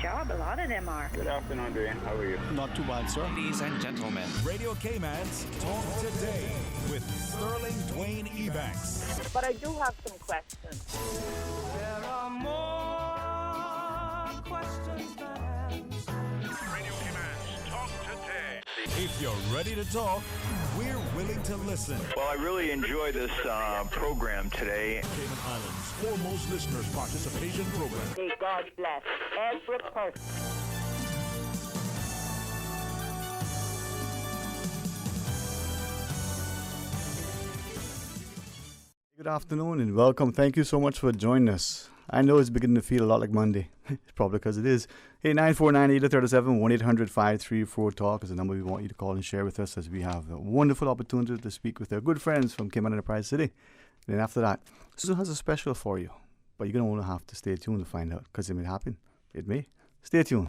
job. A lot of them are. Good afternoon, Dwayne. How are you? Not too bad, sir. Ladies and gentlemen, Radio Cayman's Talk Today with Sterling Dwayne Ebanks. But I do have some questions. there are more questions than answers. Radio Cayman's Talk Today. If you're ready to talk, we're willing to listen. Well, I really enjoy this program today. Cayman Islands' foremost listeners participation program. May God bless every person. Good afternoon and welcome. Thank you so much for joining us. I know it's beginning to feel a lot like Monday. It's probably because it is. Hey, 949-837, 1-800-534-TALK is the number we want you to call and share with us as we have a wonderful opportunity to speak with our good friends from Cayman Enterprise City. Then after that, Susan has a special for you. But you're going to have to stay tuned to find out because it may happen. It may. Stay tuned.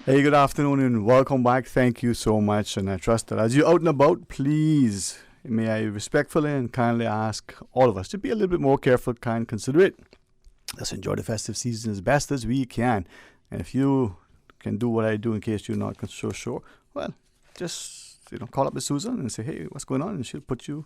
Hey, good afternoon and welcome back. Thank you so much. And I trust that as you're out and about, please, may I respectfully and kindly ask all of us to be a little bit more careful, kind, considerate. Let's enjoy the festive season as best as we can. And if you can do what I do in case you're not so sure, well, just call up Miss Susan and say, hey, what's going on? And she'll put you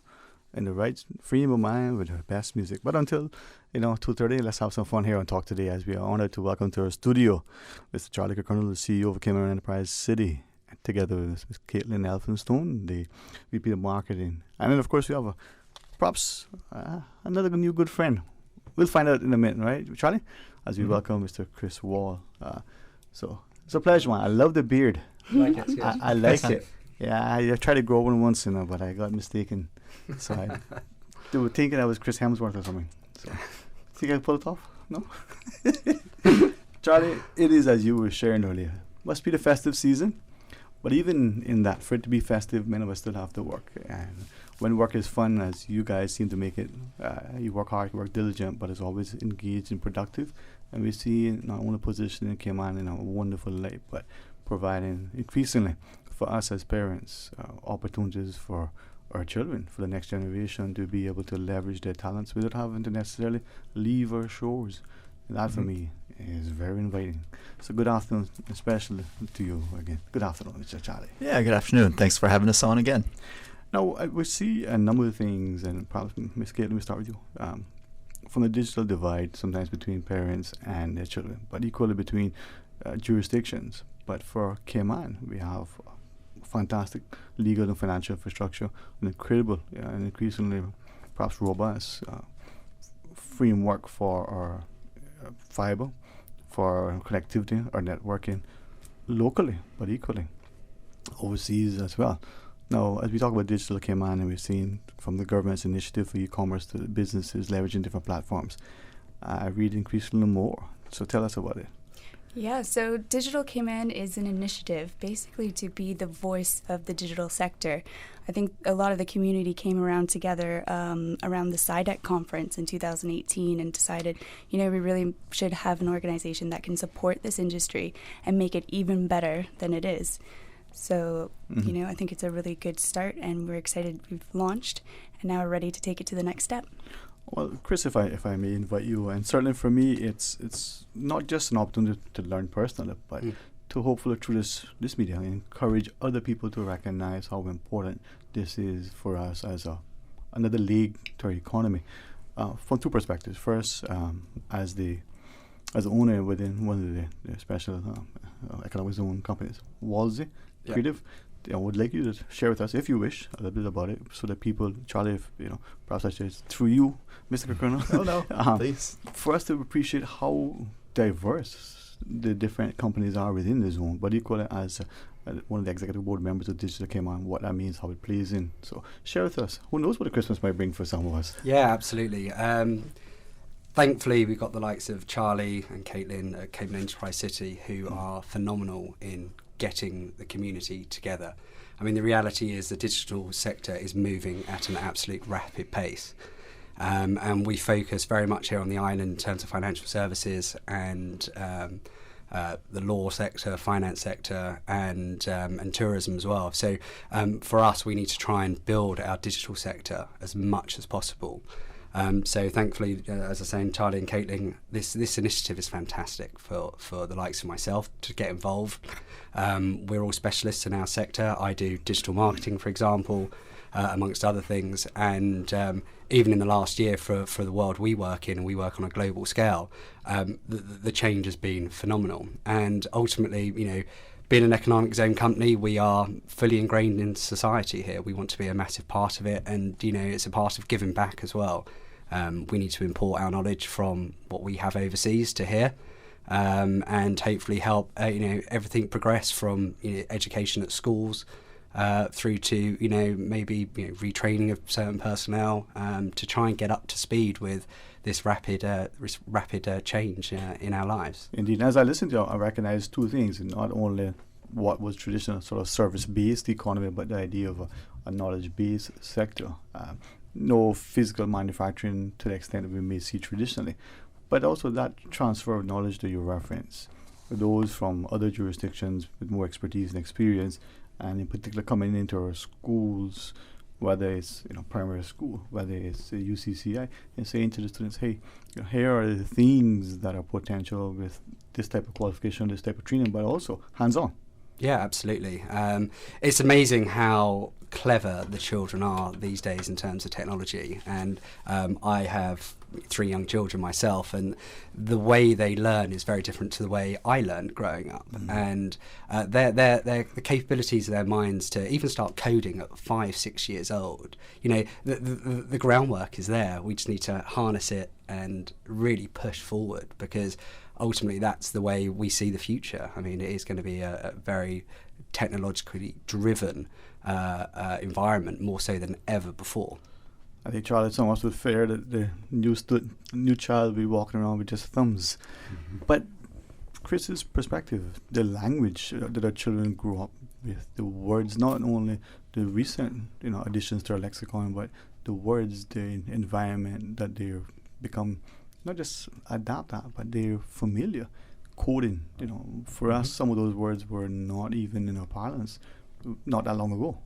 in the right frame of mind with her best music. But until 2:30, let's have some fun here on Talk Today as we are honored to welcome to our studio Mr. Charlie Kirkconnell, the CEO of Cayman Enterprise City, together with Ms. Caitlin Elphinstone, the VP of Marketing. And then, of course, we have another new good friend. We'll find out in a minute, right, Charlie? As we welcome Mr. Chris Wall. So it's a pleasure, man. I love the beard. You like it? I like it. Yeah, I tried to grow one once, but I got mistaken. So they were thinking I was Chris Hemsworth or something. So, think I can pull it off? No? Charlie, it is as you were sharing earlier. Must be the festive season. But even in that, for it to be festive, many of us still have to work. And when work is fun, as you guys seem to make it, you work hard, you work diligent, but it's always engaged and productive. And we see not only positioning Cayman in a wonderful light, but providing increasingly for us as parents opportunities for our children, for the next generation, to be able to leverage their talents without having to necessarily leave our shores. And that, for me, is very inviting. So good afternoon, especially to you again. Good afternoon, Mr. Charlie. Yeah, good afternoon. Thanks for having us on again. Now, we see a number of things, and probably, Ms. Kate, let me start with you. From the digital divide, sometimes between parents and their children, but equally between jurisdictions. But for Cayman, we have fantastic legal and financial infrastructure, an incredible and increasingly perhaps robust framework for our fiber, for our connectivity, our networking, locally, but equally overseas as well. Now, as we talk about digital Cayman, and we've seen from the government's initiative for e-commerce to businesses leveraging different platforms, I read increasingly more. So tell us about it. Yeah, so Digital Cayman is an initiative basically to be the voice of the digital sector. I think a lot of the community came around together around the SciDec conference in 2018 and decided, we really should have an organization that can support this industry and make it even better than it is. So, I think it's a really good start, and we're excited we've launched, and now we're ready to take it to the next step. Well, Chris, if I may invite you, and certainly for me, it's not just an opportunity to learn personally, but to hopefully through this media encourage other people to recognize how important this is for us as another leg to our economy, from two perspectives. First, as the owner within one of the special economic zone companies, Walsey Creative. I would like you to share with us, if you wish, a little bit about it, so that people, Charlie, if perhaps I say through you, Mr. Kirkconnell. No, please. For us to appreciate how diverse the different companies are within the zone, but equally as one of the executive board members of Digital came on, what that means, how it plays in. So share with us. Who knows what the Christmas might bring for some of us? Yeah, absolutely. Thankfully, we've got the likes of Charlie and Caitlin at Cayman Enterprise City who are phenomenal in getting the community together. I mean, the reality is the digital sector is moving at an absolute rapid pace. And we focus very much here on the island in terms of financial services and the law sector, finance sector, and tourism as well. So for us, we need to try and build our digital sector as much as possible. So thankfully, as I was saying, Charlie and Caitlin, this initiative is fantastic for the likes of myself to get involved. We're all specialists in our sector. I do digital marketing, for example, amongst other things. And even in the last year for the world we work in, and we work on a global scale, the change has been phenomenal. And ultimately, you know, being an economic zone company, we are fully ingrained in society here. We want to be a massive part of it, and you know, it's a part of giving back as well. We need to import our knowledge from what we have overseas to here, and hopefully help you know, everything progress from, you know, education at schools through to, you know, maybe, you know, retraining of certain personnel to try and get up to speed with this rapid change in our lives. Indeed. As I listen to you, I recognize two things: not only what was traditional sort of service-based economy, but the idea of a knowledge-based sector. No physical manufacturing to the extent that we may see traditionally, but also that transfer of knowledge that you reference. For those from other jurisdictions with more expertise and experience, and in particular coming into our schools, whether it's, you know, primary school, whether it's UCCI, and saying to the students, hey, you know, here are the things that are potential with this type of qualification, this type of training, but also hands-on. Yeah, absolutely. It's amazing how clever the children are these days in terms of technology. And I have 3 young children myself, and the way they learn is very different to the way I learned growing up. And the capabilities of their minds to even start coding at 5-6 years old, you know, the groundwork is there. We just need to harness it and really push forward, because ultimately that's the way we see the future. I mean, it is going to be a very technologically driven environment, more so than ever before. I think, Charlie, it's almost fair that the new child will be walking around with just thumbs. But Chris's perspective, the language that our children grew up with, the words, not only the recent, you know, additions to our lexicon, but the words, the environment that they've become, not just adapt at, but they're familiar. Coding, you know, for us, some of those words were not even in our parlance not that long ago.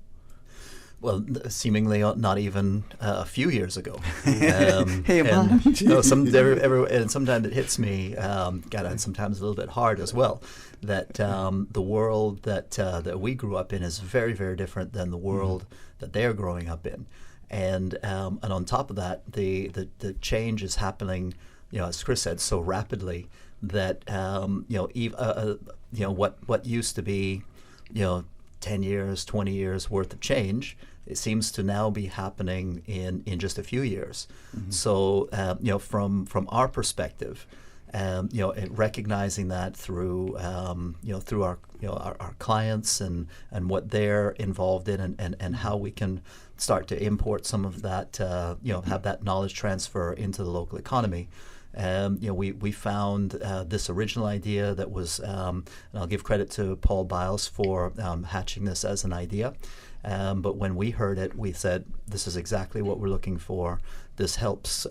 Well, seemingly not even a few years ago. Hey, man. No, and sometimes it hits me, sometimes a little bit hard as well, that the world that we grew up in is very, very different than the world that they're growing up in. And on top of that, the change is happening, you know, as Chris said, so rapidly that what used to be, you know, 10 years, 20 years worth of change, it seems to now be happening in just a few years. So from our perspective, recognizing that through through our clients and what they're involved in, and how we can start to import some of that, have that knowledge transfer into the local economy. We found this original idea that was, and I'll give credit to Paul Biles for hatching this as an idea. But when we heard it, we said, this is exactly what we're looking for. This helps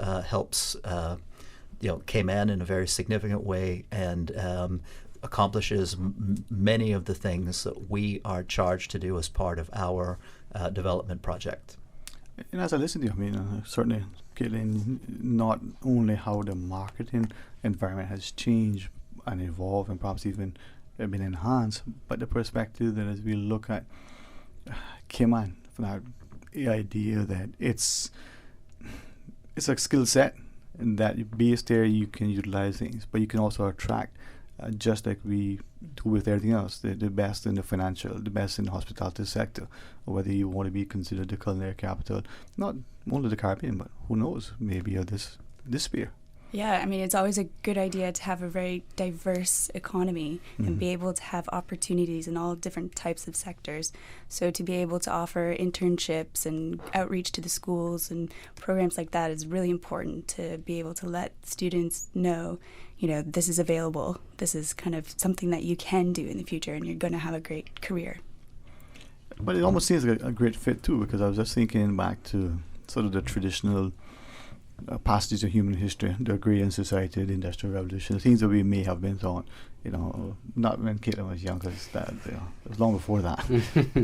Cayman in a very significant way, and accomplishes many of the things that we are charged to do as part of our development project. And as I listen to you, I mean, certainly, Caitlin, not only how the marketing environment has changed and evolved and perhaps even been enhanced, but the perspective that as we look at Cayman, from that idea that it's a skill set, and that based there you can utilize things, but you can also attract, just like we do with everything else, the best in the financial, the best in the hospitality sector, or whether you want to be considered the culinary capital, not only the Caribbean, but who knows, maybe of this sphere. Yeah, I mean, it's always a good idea to have a very diverse economy and be able to have opportunities in all different types of sectors. So to be able to offer internships and outreach to the schools and programs like that is really important to be able to let students know, this is available. This is kind of something that you can do in the future and you're going to have a great career. But it almost seems like a great fit too, because I was just thinking back to sort of the traditional passages of human history, the agrarian society, the industrial revolution, the things that we may have been taught, not when Caitlin was young, because it was long before that,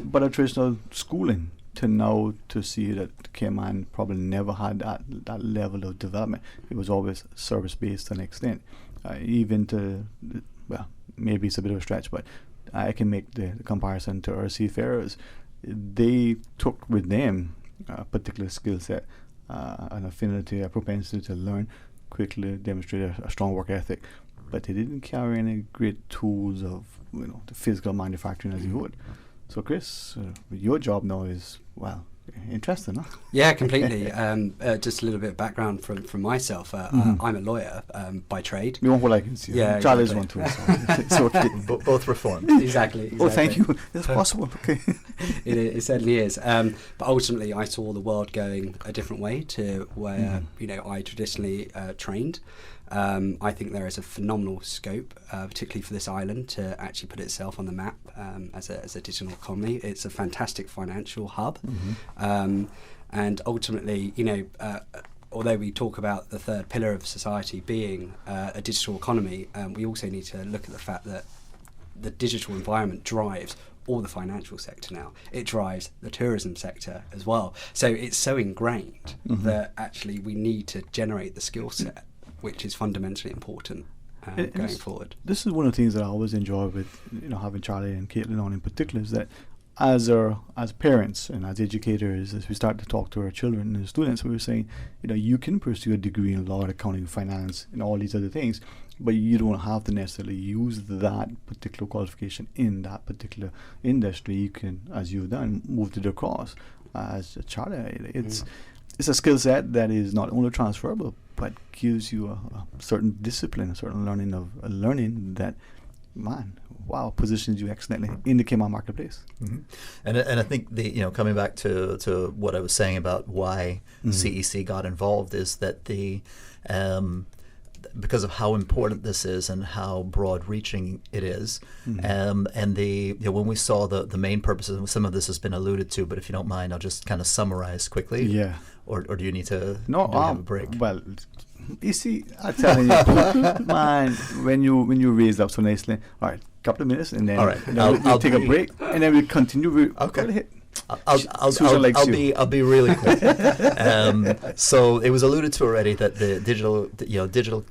but a traditional schooling to now to see that Cayman probably never had that level of development. It was always service-based to an extent, even to, well, maybe it's a bit of a stretch, but I can make the comparison to our seafarers. They took with them a particular skill set, an affinity, a propensity to learn quickly, demonstrate a strong work ethic, but they didn't carry any great tools of the physical manufacturing as you would. So Chris, your job now is, well, interesting, huh? Yeah, completely. Just a little bit of background from myself. I'm a lawyer by trade. You want what I can see. Yeah, Charlie's exactly. one too, so it's okay. Both reformed. Exactly. Oh, thank you. It's possible. Okay. It certainly is. But ultimately, I saw the world going a different way to where I traditionally trained. I think there is a phenomenal scope, particularly for this island, to actually put itself on the map as a digital economy. It's a fantastic financial hub, and ultimately, although we talk about the third pillar of society being a digital economy, we also need to look at the fact that the digital environment drives all the financial sector now. It drives the tourism sector as well. So it's so ingrained that actually we need to generate the skill set, which is fundamentally important going forward. This is one of the things that I always enjoy with having Charlie and Caitlin on in particular, is that as parents and as educators, as we start to talk to our children and students, we were saying, you can pursue a degree in law, accounting, finance, and all these other things, but you don't have to necessarily use that particular qualification in that particular industry. You can, as you've done, move it across. As Charlie, it's a skill set that is not only transferable, but gives you a certain discipline, a certain learning that, positions you excellently in the Cayman marketplace. And I think coming back to what I was saying about why CEC got involved is that because of how important this is and how broad-reaching it is, and when we saw the main purposes, and some of this has been alluded to, but if you don't mind, I'll just kind of summarize quickly. Yeah. Or do you need to have a break? Well, you see, I'm telling you, man, when you raised up so nicely, all right, couple of minutes, and then all right, I'll take a break, and then we continue. Okay. I'll be really quick. So it was alluded to already that the digital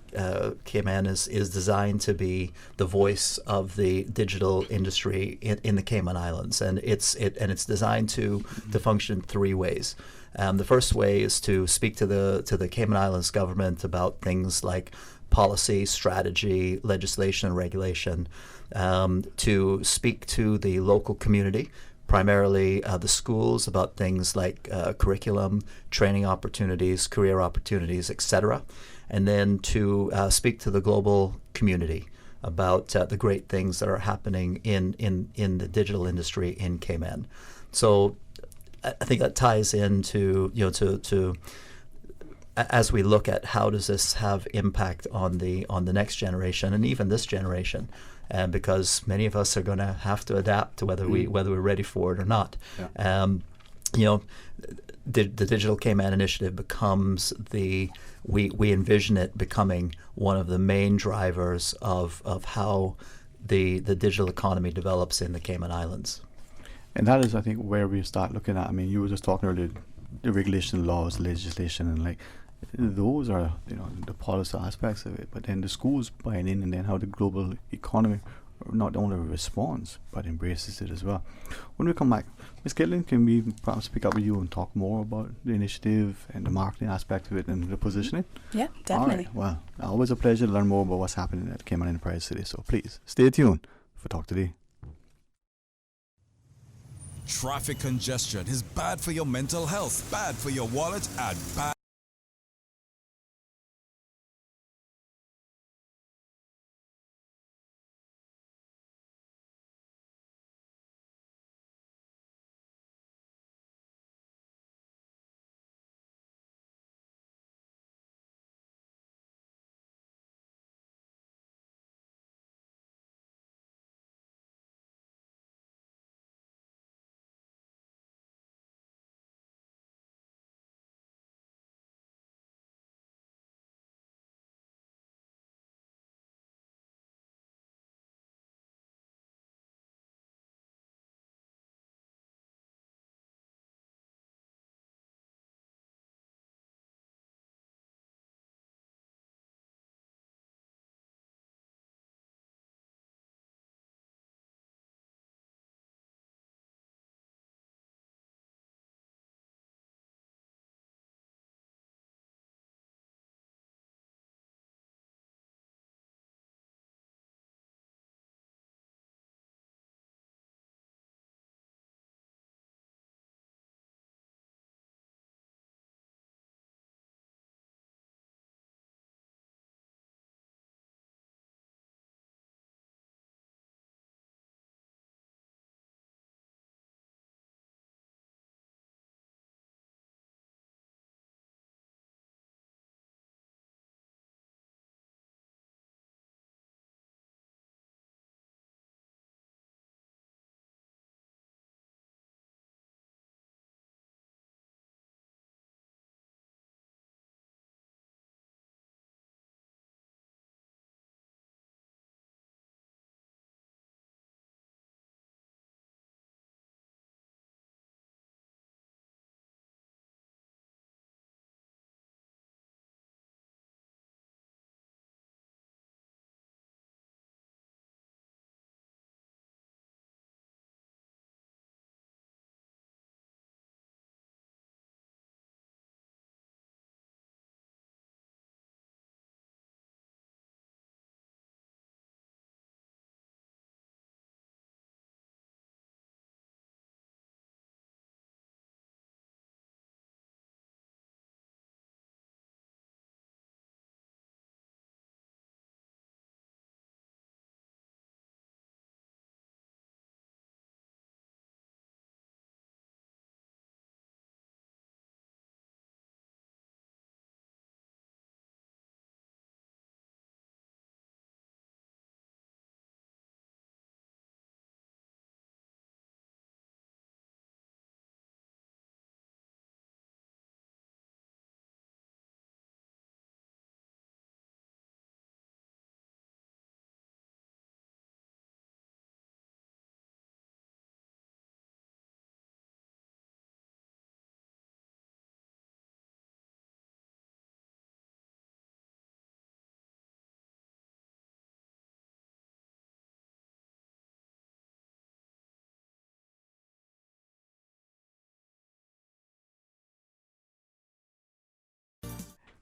Cayman is designed to be the voice of the digital industry in the Cayman Islands, and it's designed to function three ways. The first way is to speak to the Cayman Islands government about things like policy, strategy, legislation, and regulation. To speak to the local community, primarily the schools, about things like curriculum, training opportunities, career opportunities, etc. And then to speak to the global community about the great things that are happening in the digital industry in Cayman. So I think that ties into to as we look at how does this have impact on the next generation and even this generation. Because many of us are going to have to adapt to whether we're ready for it or not. Yeah. The Digital Cayman Initiative becomes we envision it becoming one of the main drivers of how the digital economy develops in the Cayman Islands. And that is, I think, where we start looking at. I mean, you were just talking earlier, the regulation, laws, legislation, and those are the policy aspects of it, but then the schools buying in, and then how the global economy not only responds but embraces it as well. When we come back, Ms. Caitlin, can we perhaps pick up with you and talk more about the initiative and the marketing aspect of it and the positioning? Yeah, definitely. All right. Well, always a pleasure to learn more about what's happening at Cayman Enterprise City, so please stay tuned for Talk Today. Traffic congestion is bad for your mental health, bad for your wallet, and bad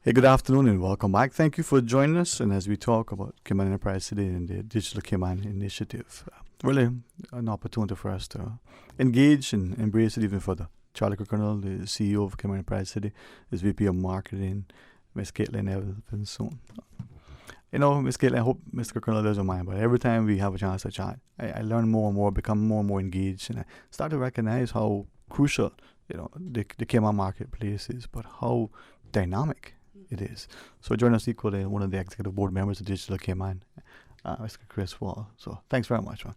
Hey, good afternoon and welcome back. Thank you for joining us. And as we talk about Cayman Enterprise City and the Digital Cayman Initiative, really an opportunity for us to engage and embrace it even further. Charlie Kirkconnell, the CEO of Cayman Enterprise City, is VP of Marketing, Miss Caitlin Evans soon. You know, Miss Caitlin, I hope Mr. Kirkconnell doesn't mind, but every time we have a chance to chat, I learn more and more, become more and more engaged, and I start to recognize how crucial, the Cayman marketplace is, but how dynamic it is. So join us equally, one of the executive board members of Digital Cayman, Mr. Chris Wall. So thanks very much, man.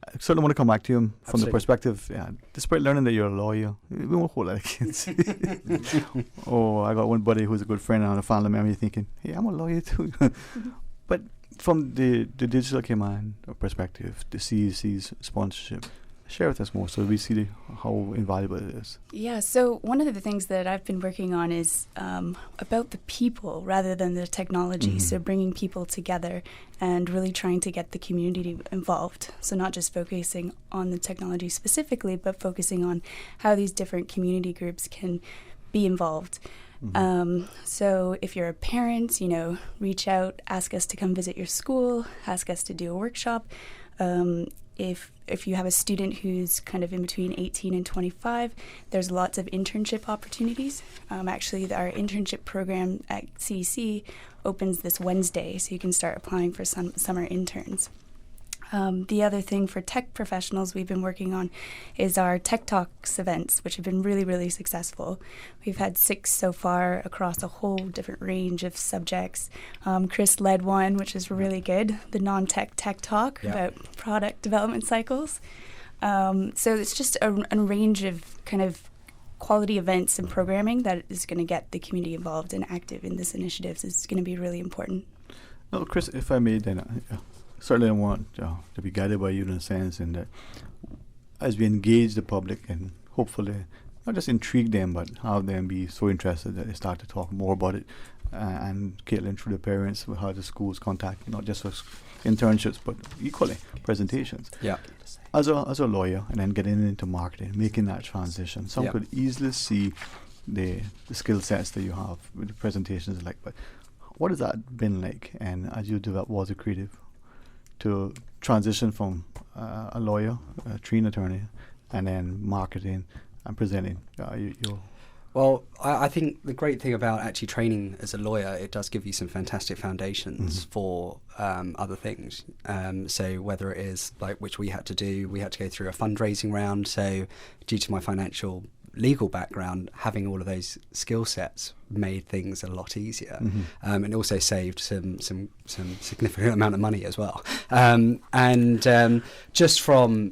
I certainly want to come back to you from the perspective, despite learning that you're a lawyer, we won't hold that against you. Oh, I got one buddy who's a good friend and a family member thinking, hey, I'm a lawyer too. But from the Digital Cayman perspective, the CEC's sponsorship, share with us more so we see how invaluable it is. Yeah, so one of the things that I've been working on is about the people rather than the technology. So bringing people together and really trying to get the community involved. So not just focusing on the technology specifically, but focusing on how these different community groups can be involved. So if you're a parent, reach out, ask us to come visit your school, ask us to do a workshop. If you have a student who's kind of in between 18 and 25, there's lots of internship opportunities. Actually, our internship program at CEC opens this Wednesday, so you can start applying for some summer interns. The other thing for tech professionals we've been working on is our Tech Talks events, which have been really, really successful. We've had 6 so far across a whole different range of subjects. Chris led one, which is really good, the non-tech tech talk about product development cycles. So it's just a range of kind of quality events and programming that is going to get the community involved and active in this initiative. So it's going to be really important. No, Chris, if I may then... certainly I want to be guided by you in a sense, in that as we engage the public and hopefully not just intrigue them, but have them be so interested that they start to talk more about it. And Caitlin, through the parents, how the schools contact, not just for internships, but equally presentations. Yeah. As a lawyer, and then getting into marketing, making that transition, some could easily see the skill sets that you have with the presentations. But what has that been like? And as you develop as a creative, to transition from a lawyer, a trained attorney, and then marketing and presenting your... Well, I think the great thing about actually training as a lawyer, it does give you some fantastic foundations for other things. So whether it is which we had to do, we had to go through a fundraising round. So due to my financial legal background, having all of those skill sets made things a lot easier, and also saved some significant amount of money as well. Just from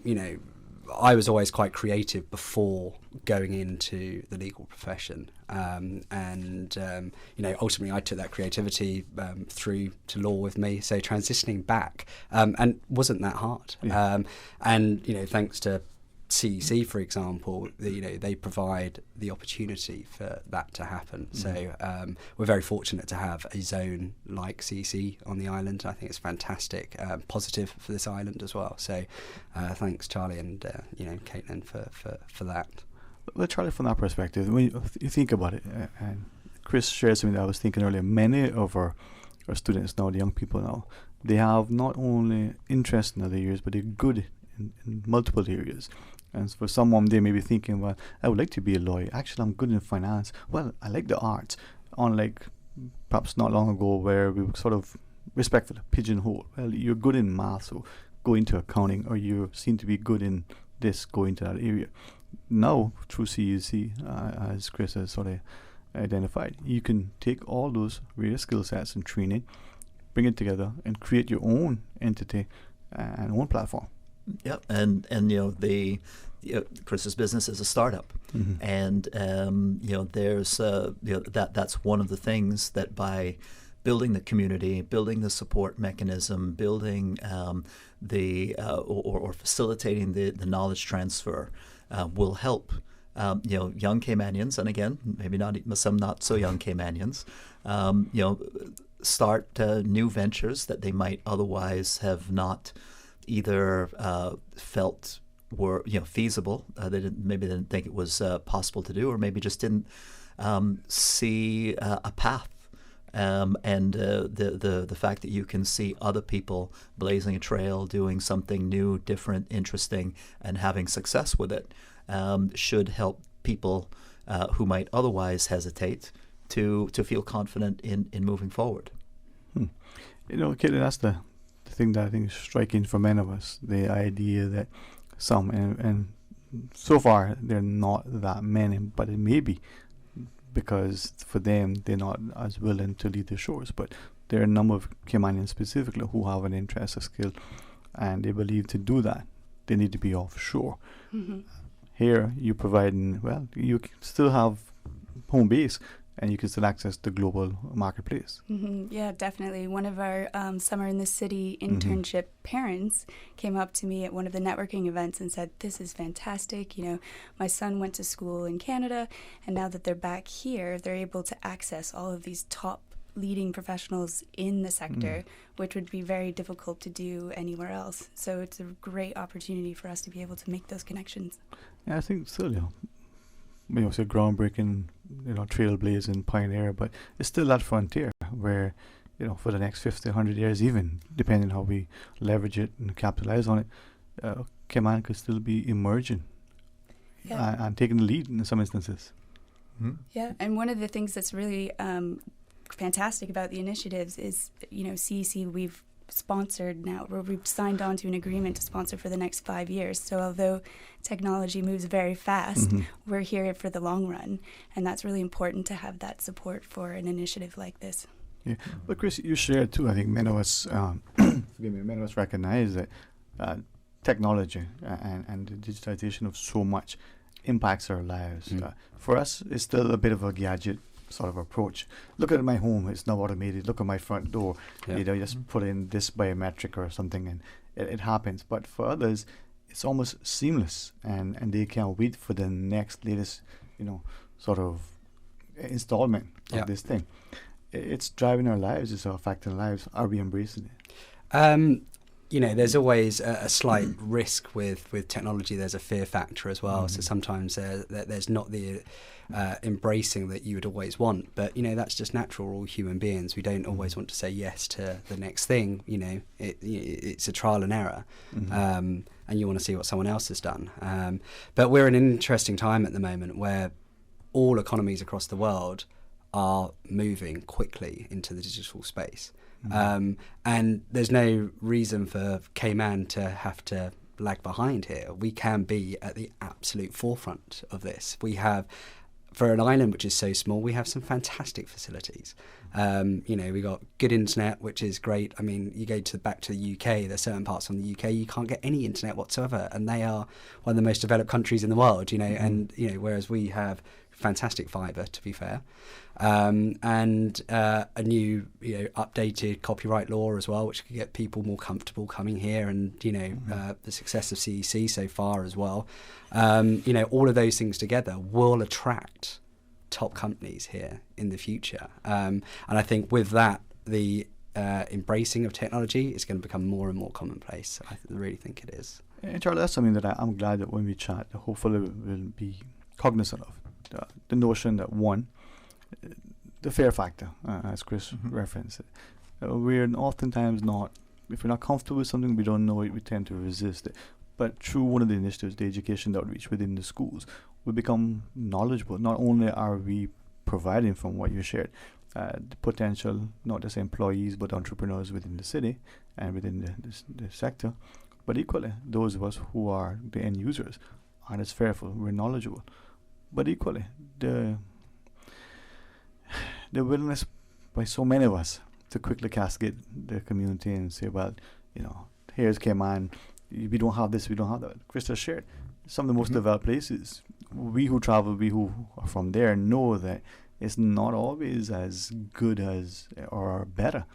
I was always quite creative before going into the legal profession, ultimately I took that creativity through to law with me. So transitioning back and wasn't that hard, thanks to CEC, for example, they provide the opportunity for that to happen. So we're very fortunate to have a zone like CEC on the island. I think it's fantastic, positive for this island as well. So thanks, Charlie, and Caitlin for that. Well, Charlie, from that perspective, when you think about it, and Chris shared something that I was thinking earlier, many of our students now, the young people now, they have not only interest in other areas, but they're good in multiple areas. And for someone, they may be thinking, well, I would like to be a lawyer. Actually, I'm good in finance. Well, I like the arts. Unlike perhaps not long ago where we were sort of respectful, pigeonhole. Well, you're good in math, so go into accounting, or you seem to be good in this, go into that area. Now, through CUC, as Chris has sort of identified, you can take all those various skill sets and training, bring it together, and create your own entity and own platform. Yep, and Chris's business is a startup, and there's that's one of the things that by building the community, building the support mechanism, building or facilitating the knowledge transfer will help young Caymanians, and again maybe not some not so young Caymanians, start new ventures that they might otherwise have not either felt were feasible. They didn't think it was possible to do, or maybe just didn't see a path and the fact that you can see other people blazing a trail, doing something new, different, interesting, and having success with it should help people who might otherwise hesitate to feel confident in moving forward. You know, Caitlin, that's the thing that I think is striking for many of us, the idea that some, and so far they're not that many, but it may be because for them they're not as willing to leave their shores. But there are a number of Caymanians specifically who have an interest, a skill, and they believe to do that they need to be offshore. Here you're providing, well, you still have home base and you can still access the global marketplace. Yeah, definitely. One of our Summer in the City internship parents came up to me at one of the networking events and said, "This is fantastic. You know, my son went to school in Canada, and now that they're back here, they're able to access all of these top leading professionals in the sector, which would be very difficult to do anywhere else. So it's a great opportunity for us to be able to make those connections." Yeah, I think still, it's a groundbreaking, trailblazing pioneer, but it's still that frontier where, for the next 50, 100 years, even depending how we leverage it and capitalize on it, Cayman could still be emerging and taking the lead in some instances. Yeah, and one of the things that's really fantastic about the initiatives is, CEC, we've sponsored now, where we've signed on to an agreement to sponsor for the next 5 years. So although technology moves very fast, we're here for the long run, and that's really important to have that support for an initiative like this. Yeah, but Chris, you shared too. I think many of us, many of us recognize that technology and the digitization of so much impacts our lives. For us, it's still a bit of a gadget sort of approach. Look at my home; it's now automated. Look at my front door. You just put in this biometric or something, and it happens. But for others, it's almost seamless, and they can't wait for the next latest, sort of installment of this thing. It's driving our lives. It's affecting our lives. Are we embracing it? There's always a slight risk with technology. There's a fear factor as well. So sometimes there's not the embracing that you would always want. But, that's just natural. We're all human beings. We don't always want to say yes to the next thing. It's a trial and error. And you want to see what someone else has done. But we're in an interesting time at the moment where all economies across the world are moving quickly into the digital space. And there's no reason for Cayman to have to lag behind here. We can be at the absolute forefront of this. We have, for an island which is so small, we have some fantastic facilities. We got good internet, which is great. I mean, you go back to the UK, there's certain parts from the UK you can't get any internet whatsoever, and they are one of the most developed countries in the world, and whereas we have fantastic fibre, to be fair, and a new updated copyright law as well, which could get people more comfortable coming here, and the success of CEC so far as well. All of those things together will attract top companies here in the future, and I think with that the embracing of technology is going to become more and more commonplace. I really think it is. And Charlie, that's something that I'm glad that when we chat, hopefully we'll be cognizant of. The notion that the fear factor, as Chris referenced, we're oftentimes not, if we're not comfortable with something, we don't know it, we tend to resist it. But through one of the initiatives, the education outreach within the schools, we become knowledgeable. Not only are we providing from what you shared, the potential, not just employees, but entrepreneurs within the city and within the sector, but equally those of us who are the end users aren't as fearful, we're knowledgeable. But equally, the willingness by so many of us to quickly cascade the community and say, well, here's Cayman, we don't have this, we don't have that. Krista shared some of the most developed places. We who travel, we who are from there, know that it's not always as good as or better.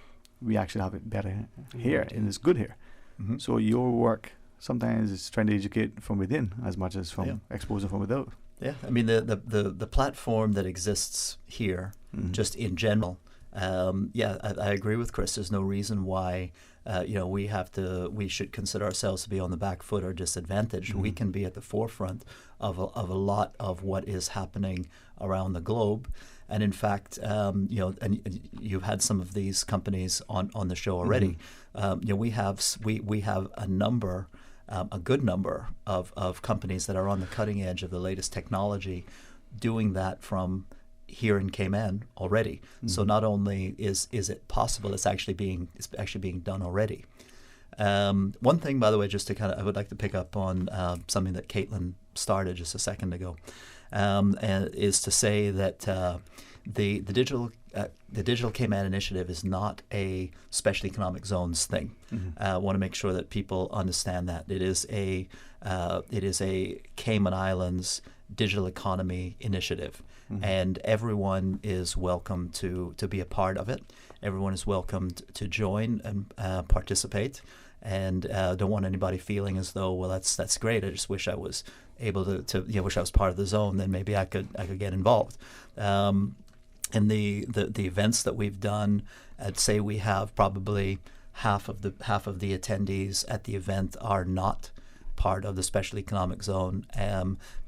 We actually have it better here, and it's good here. So your work sometimes is trying to educate from within as much as from exposing from without. Yeah, I mean the platform that exists here, just in general. I agree with Chris. There's no reason why we should consider ourselves to be on the back foot or disadvantaged. We can be at the forefront of a lot of what is happening around the globe. And in fact, and you've had some of these companies on the show already. We have a good number of companies that are on the cutting edge of the latest technology, doing that from here in Cayman already. So not only is it possible, it's actually being done already. One thing, by the way, I would like to pick up on something that Caitlin started just a second ago, and is to say that the Digital Cayman initiative is not a special economic zones thing. I want to make sure that people understand that it is a Cayman Islands digital economy initiative, and everyone is welcome to be a part of it. Everyone is welcomed to join and participate. And don't want anybody feeling as though, well, that's great. I just wish I was able to wish I was part of the zone. Then maybe I could get involved. And the events that we've done, I'd say we have probably half of the attendees at the event are not part of the special economic zone.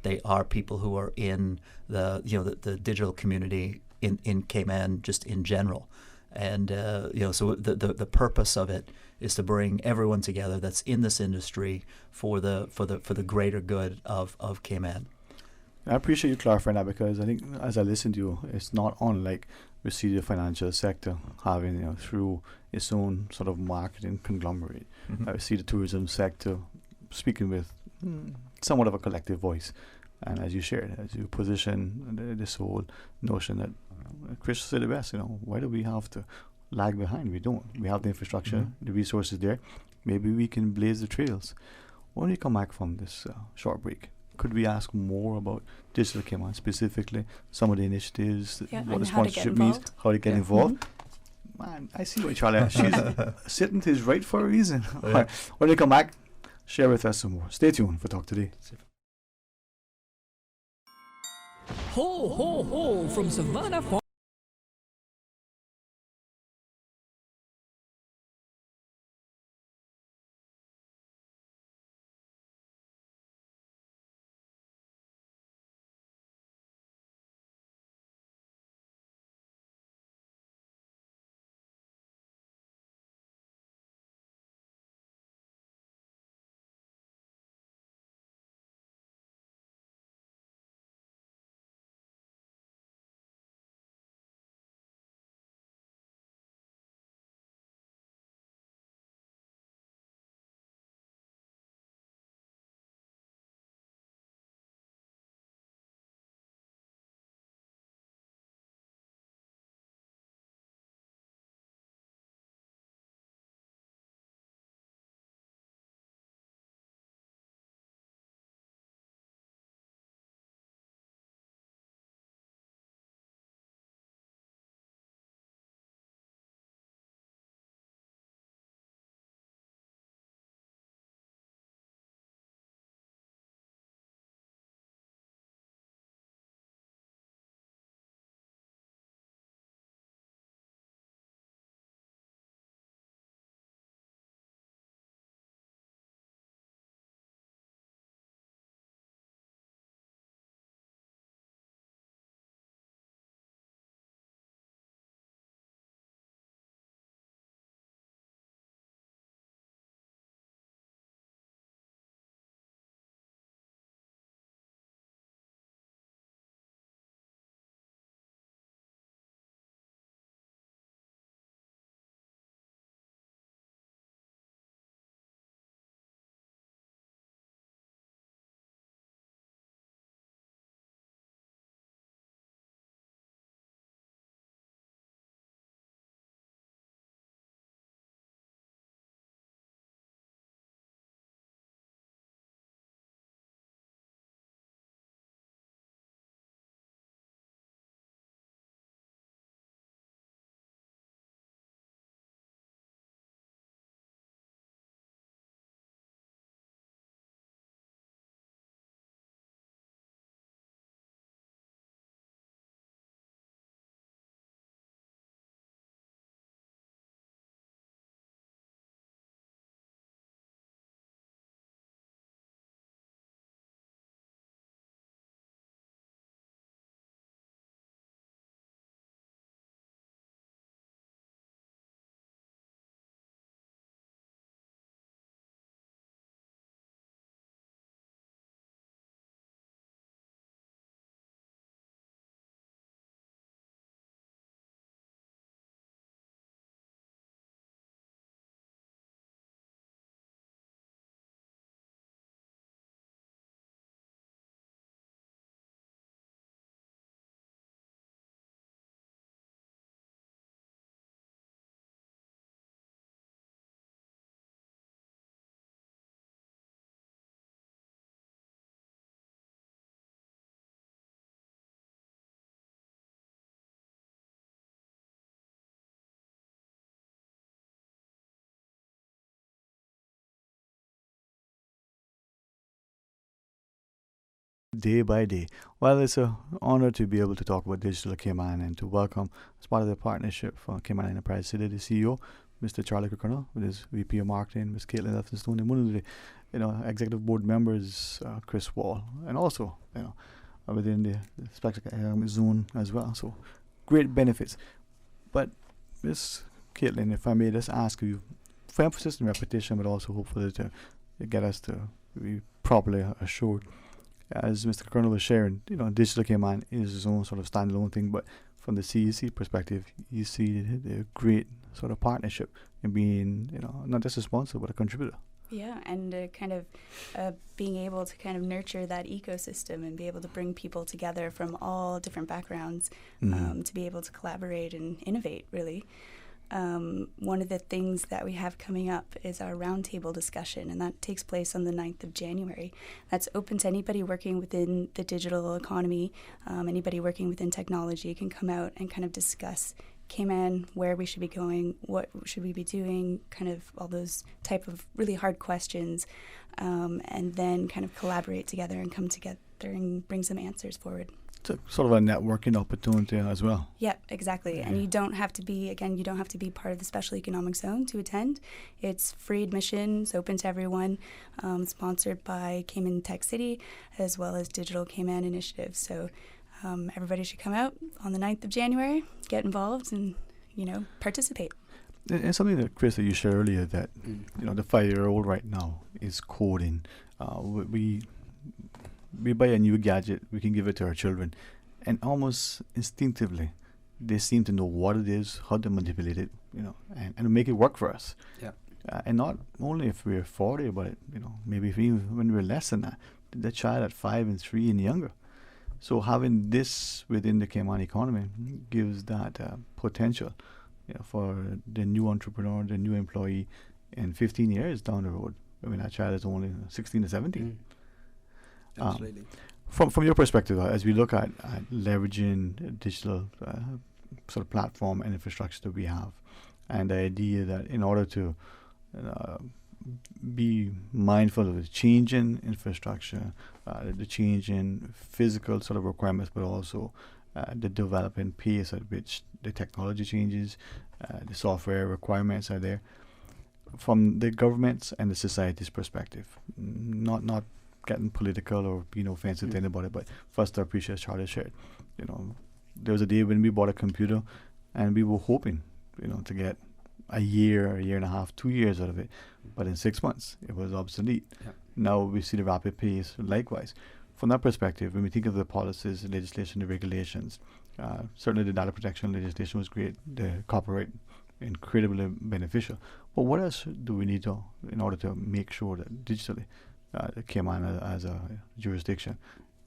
They are people who are in the digital community in Cayman just in general. And so the purpose of it is to bring everyone together that's in this industry for the greater good of Cayman. I appreciate you clarifying that, because I think as I listen to you, it's not unlike we see the financial sector having through its own sort of marketing conglomerate. I see the tourism sector speaking with somewhat of a collective voice. And as you shared, as you position this whole notion that Chris said it best, why do we have to lag behind? We don't. We have the infrastructure, the resources there. Maybe we can blaze the trails. When we come back from this short break, could we ask more about Digital Cayman specifically, some of the initiatives, what the sponsorship means, how to get involved? Man, I see why Charlie, she's sitting to his right for a reason. Right. When we come back, share with us some more. Stay tuned for Talk Today. Ho, ho, ho, from Savannah Farm. day by day. Well, it's an honor to be able to talk about Digital Cayman and to welcome, as part of the partnership for Cayman Enterprise City, the CEO, Mr. Charlie Kirkconnell, with his VP of Marketing, Ms. Caitlin Elphinstone, and one of the executive board members, Chris Wall, and also within the spectrum zone as well. So great benefits. But Ms. Caitlin, if I may just ask you, for emphasis and repetition, but also hopefully to get us to be properly assured, as Mr. Colonel was sharing, Digital Cayman is its own sort of standalone thing, but from the CEC perspective, you see the great sort of partnership in being, not just a sponsor, but a contributor. Yeah, and kind of being able to kind of nurture that ecosystem and be able to bring people together from all different backgrounds to be able to collaborate and innovate, really. One of the things that we have coming up is our roundtable discussion, and that takes place on the 9th of January. That's open to anybody working within the digital economy. Anybody working within technology can come out and kind of discuss Cayman, where we should be going, what should we be doing, kind of all those type of really hard questions, and then kind of collaborate together and come together and bring some answers forward. It's sort of a networking opportunity as well. Yeah, exactly. Yeah. And you don't have to be part of the special economic zone to attend. It's free admission. It's open to everyone. Sponsored by Cayman Tech City as well as Digital Cayman Initiative. So everybody should come out on the 9th of January, get involved, and participate. And something that, Chris, that you shared earlier, that the 5-year-old right now is coding. We buy a new gadget, we can give it to our children, and almost instinctively they seem to know what it is, how to manipulate it, and make it work for us. Yeah. And not only if we're 40, but maybe even when we're less than that, the child at 5 and 3 and younger. So having this within the Cayman economy gives that potential for the new entrepreneur, the new employee in 15 years down the road. I mean, that child is only 16 to 17. Absolutely. From your perspective, as we look at leveraging digital sort of platform and infrastructure that we have, and the idea that in order to be mindful of the change in infrastructure, the change in physical sort of requirements, but also the developing pace at which the technology changes, the software requirements are there, from the government's and the society's perspective, not getting political or being offensive to anybody, but first I appreciate Charlie shared. There was a day when we bought a computer and we were hoping, to get a year and a half, 2 years out of it, but in 6 months it was obsolete. Yeah. Now we see the rapid pace. Likewise, from that perspective, when we think of the policies, the legislation, the regulations, certainly the data protection legislation was great. The copyright, incredibly beneficial. But what else do we need to, in order to make sure that digitally Cayman as a jurisdiction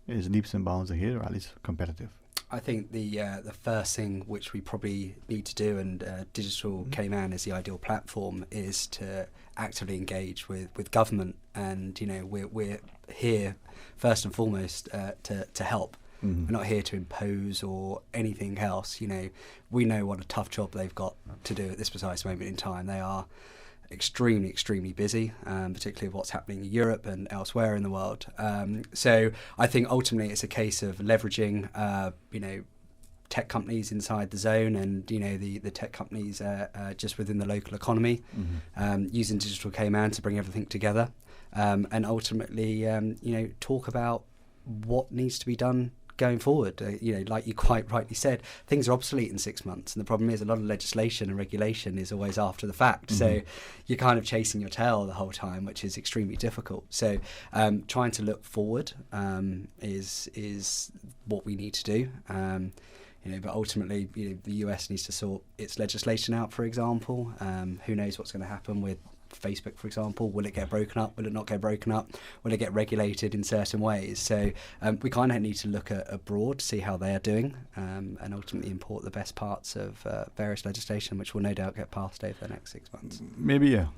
is leaps and bounds ahead, or at least competitive? I think the first thing which we probably need to do, and Digital Cayman is the ideal platform, is to actively engage with government. And we're here first and foremost to help. We're not here to impose or anything else. We know what a tough job they've got to do at this precise moment in time. They are extremely busy, particularly with what's happening in Europe and elsewhere in the world. So I think ultimately it's a case of leveraging, tech companies inside the zone, and the tech companies just within the local economy, using Digital Cayman to bring everything together, and ultimately, talk about what needs to be done going forward. Like you quite rightly said, things are obsolete in 6 months, and the problem is a lot of legislation and regulation is always after the fact. So you're kind of chasing your tail the whole time, which is extremely difficult. So trying to look forward is what we need to do. But ultimately, the US needs to sort its legislation out, for example. Who knows what's going to happen with Facebook, for example? Will it get broken up? Will it not get broken up? Will it get regulated in certain ways? So we kind of need to look at abroad, see how they are doing, and ultimately import the best parts of various legislation, which will no doubt get passed over the next 6 months. Maybe a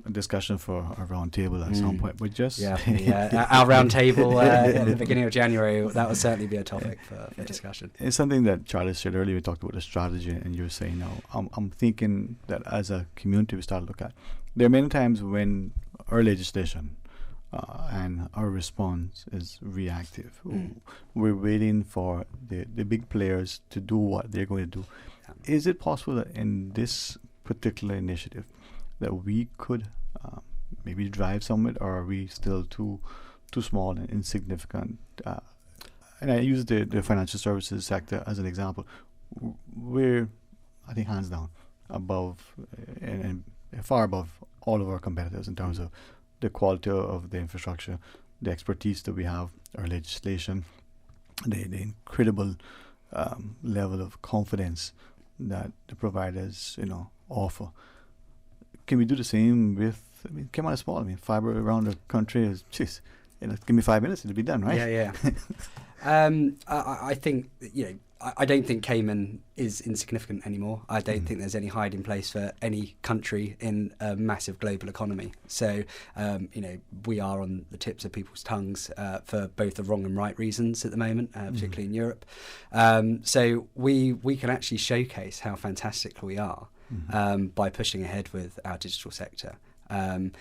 discussion for a round table at some point. But just our round table at the beginning of January, that will certainly be a topic for discussion. It's something that Charlie said earlier. We talked about the strategy, and you were saying now, I'm thinking that as a community we start to look at. There are many times when our legislation and our response is reactive. We're waiting for the big players to do what they're going to do. Is it possible that in this particular initiative that we could maybe drive some of it, or are we still too small and insignificant? And I use the financial services sector as an example. We're, I think, hands down above and far above all of our competitors in terms of the quality of the infrastructure, the expertise that we have, our legislation, the incredible level of confidence that the providers, offer. Can we do the same with? I mean, Cayman is small. I mean, fiber around the country is, give me 5 minutes, it'll be done, right? Yeah. I think, I don't think Cayman is insignificant anymore. I don't think there's any hiding place for any country in a massive global economy. So, we are on the tips of people's tongues for both the wrong and right reasons at the moment, particularly in Europe. So we can actually showcase how fantastic we are by pushing ahead with our digital sector. I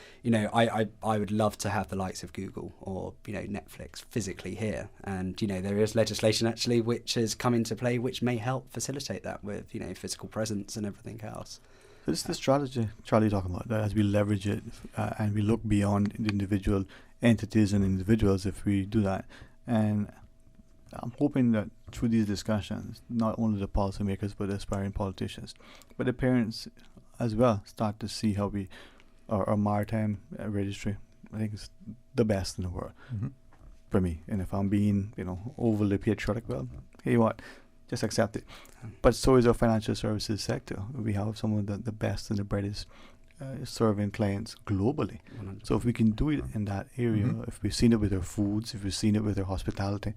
would love to have the likes of Google or Netflix physically here, and there is legislation actually which has come into play which may help facilitate that with physical presence and everything else. This is the strategy Charlie talking about, that as we leverage it and we look beyond the individual entities and individuals, if we do that. And I'm hoping that through these discussions, not only the policymakers but the aspiring politicians, but the parents as well, start to see how our maritime registry, I think, is the best in the world for me. And if I'm being, overly patriotic, well, hey, what? Just accept it. But so is our financial services sector. We have some of the best and the brightest serving clients globally. 100%. So if we can do it in that area, if we've seen it with our foods, if we've seen it with our hospitality,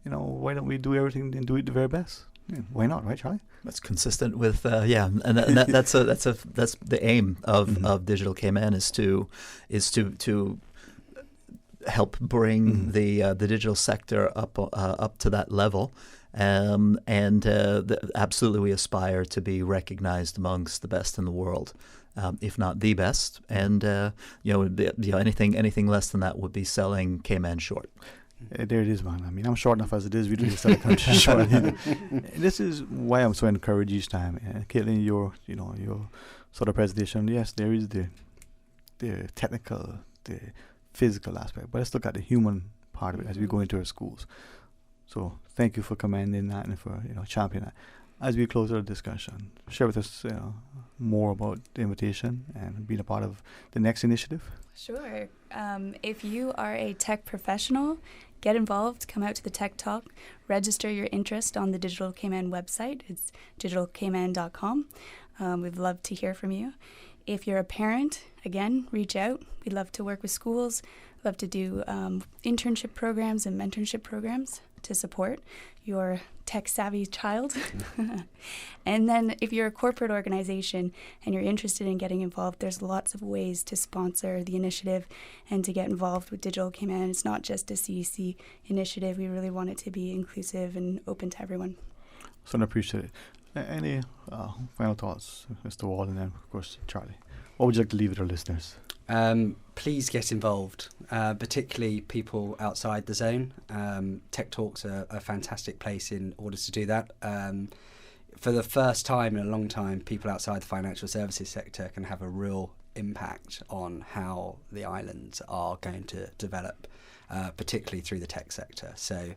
why don't we do everything and do it the very best? Yeah, why not, right, Charlie? That's consistent with and that's the aim of Digital Cayman is to help bring the digital sector up to that level, absolutely we aspire to be recognized amongst the best in the world, if not the best, and anything less than that would be selling Cayman short. There it is, man. I mean, I'm short enough as it is. We do this other country short. This is why I'm so encouraged each time. Caitlin, your sort of presentation. Yes, there is the technical, the physical aspect, but let's look at the human part of it as we go into our schools. So thank you for commending that and for championing that. As we close our discussion, share with us more about the invitation and being a part of the next initiative. Sure. If you are a tech professional, get involved, come out to the Tech Talk, register your interest on the Digital Cayman website. It's digitalcayman.com. We'd love to hear from you. If you're a parent, again, reach out. We'd love to work with schools, love to do internship programs and mentorship programs to support your tech-savvy child. And then if you're a corporate organization and you're interested in getting involved, there's lots of ways to sponsor the initiative and to get involved with Digital Cayman. It's not just a CEC initiative. We really want it to be inclusive and open to everyone. So I appreciate it. Any final thoughts, Mr. Wall, and then, of course, Charlie? What would you like to leave with our listeners? Please get involved, particularly people outside the zone. Tech Talks are a fantastic place in order to do that. For the first time in a long time, people outside the financial services sector can have a real impact on how the islands are going to develop, particularly through the tech sector. So,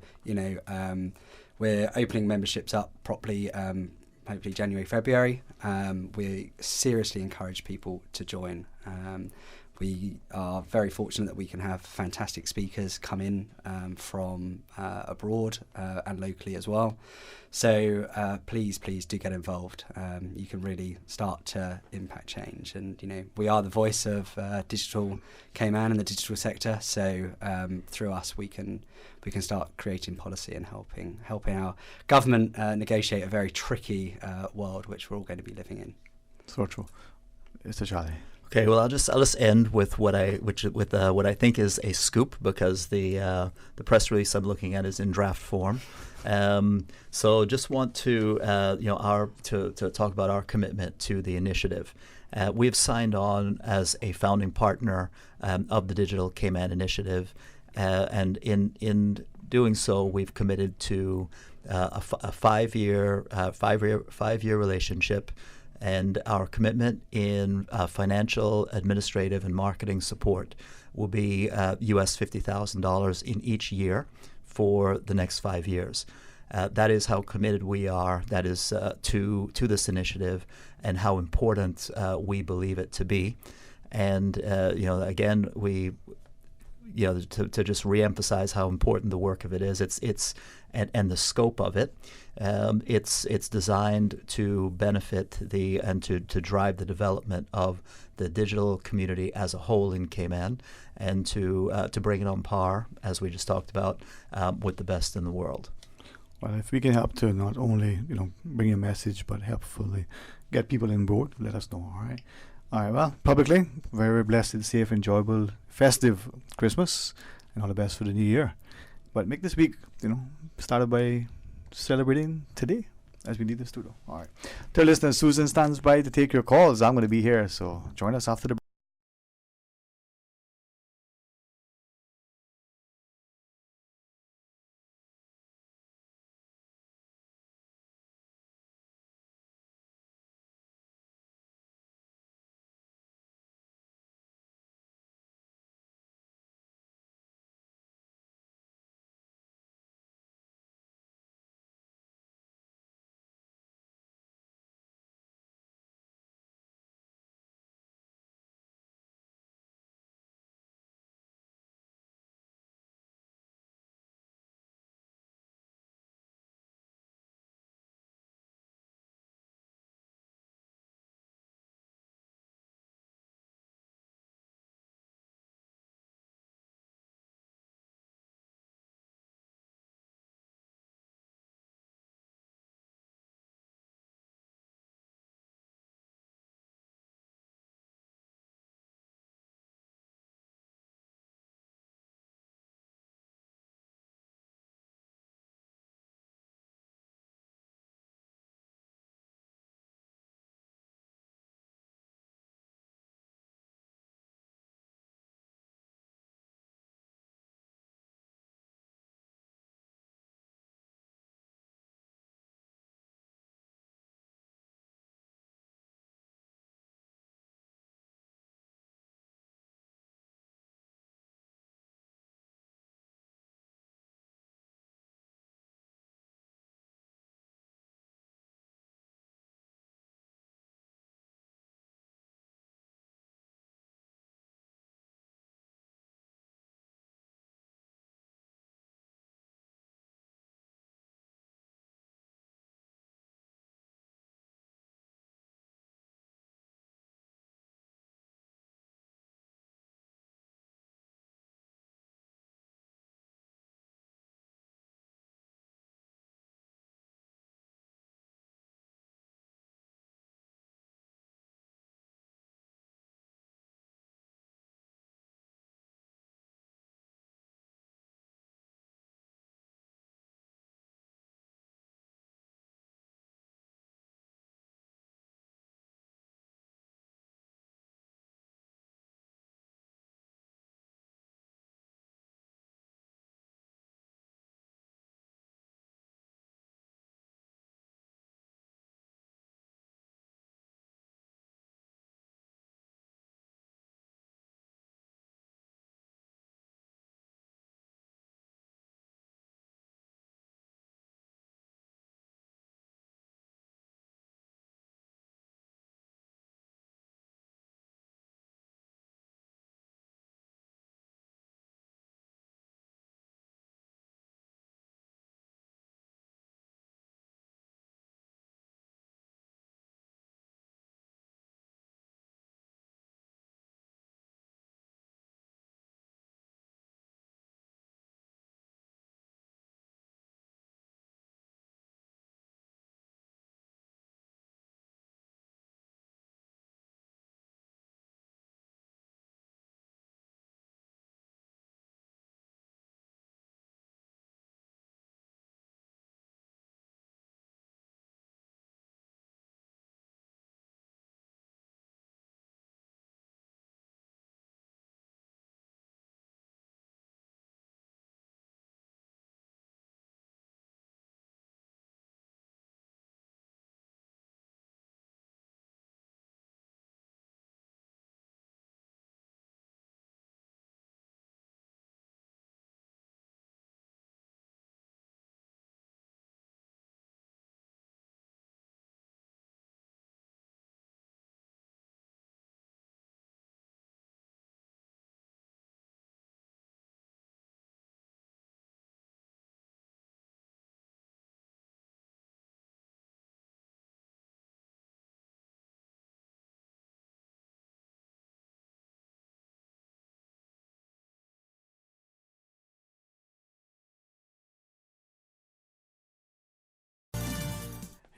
we're opening memberships up properly, hopefully January, February. We seriously encourage people to join. We are very fortunate that we can have fantastic speakers come in from abroad and locally as well. So please do get involved. You can really start to impact change. And, we are the voice of Digital Cayman and the digital sector. So through us, we can start creating policy and helping our government negotiate a very tricky world which we're all going to be living in. So true. Mr. Charlie. Okay, well, I'll just end with what I think is a scoop, because the press release I'm looking at is in draft form. So just want to to talk about our commitment to the initiative. We've signed on as a founding partner of the Digital Cayman Initiative, and in doing so, we've committed to a five-year relationship, and our commitment in financial, administrative, and marketing support will be US $50,000 in each year for the next 5 years. That is how committed we are. That is to this initiative and how important we believe it to be. And again, we to just reemphasize how important the work of it is. It's and the scope of it. It's designed to benefit and to drive the development of the digital community as a whole in Cayman, and to bring it on par, as we just talked about, with the best in the world. Well, if we can help to not only bring a message, but helpfully get people on board, let us know. All right. All right. Well, publicly, very blessed, safe, enjoyable, festive Christmas, and all the best for the new year. But make this week, started by celebrating today, as we need this too. All right. To our listeners, Susan stands by to take your calls. I'm going to be here, so join us after the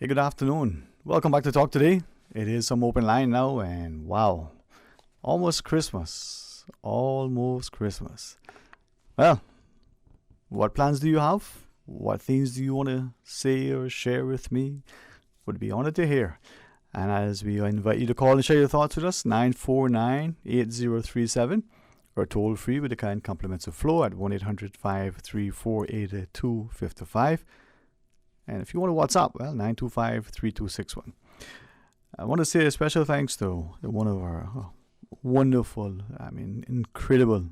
Hey, good afternoon. Welcome back to Talk Today. It is some open line now, and wow, almost Christmas. Almost Christmas. Well, what plans do you have? What things do you want to say or share with me? Would be honored to hear. And as we invite you to call and share your thoughts with us, 949-8037, or toll free with the kind compliments of Flo at 1-800-534-8255. And if you want to WhatsApp, well, 925-3261. I want to say a special thanks to one of our wonderful, incredible,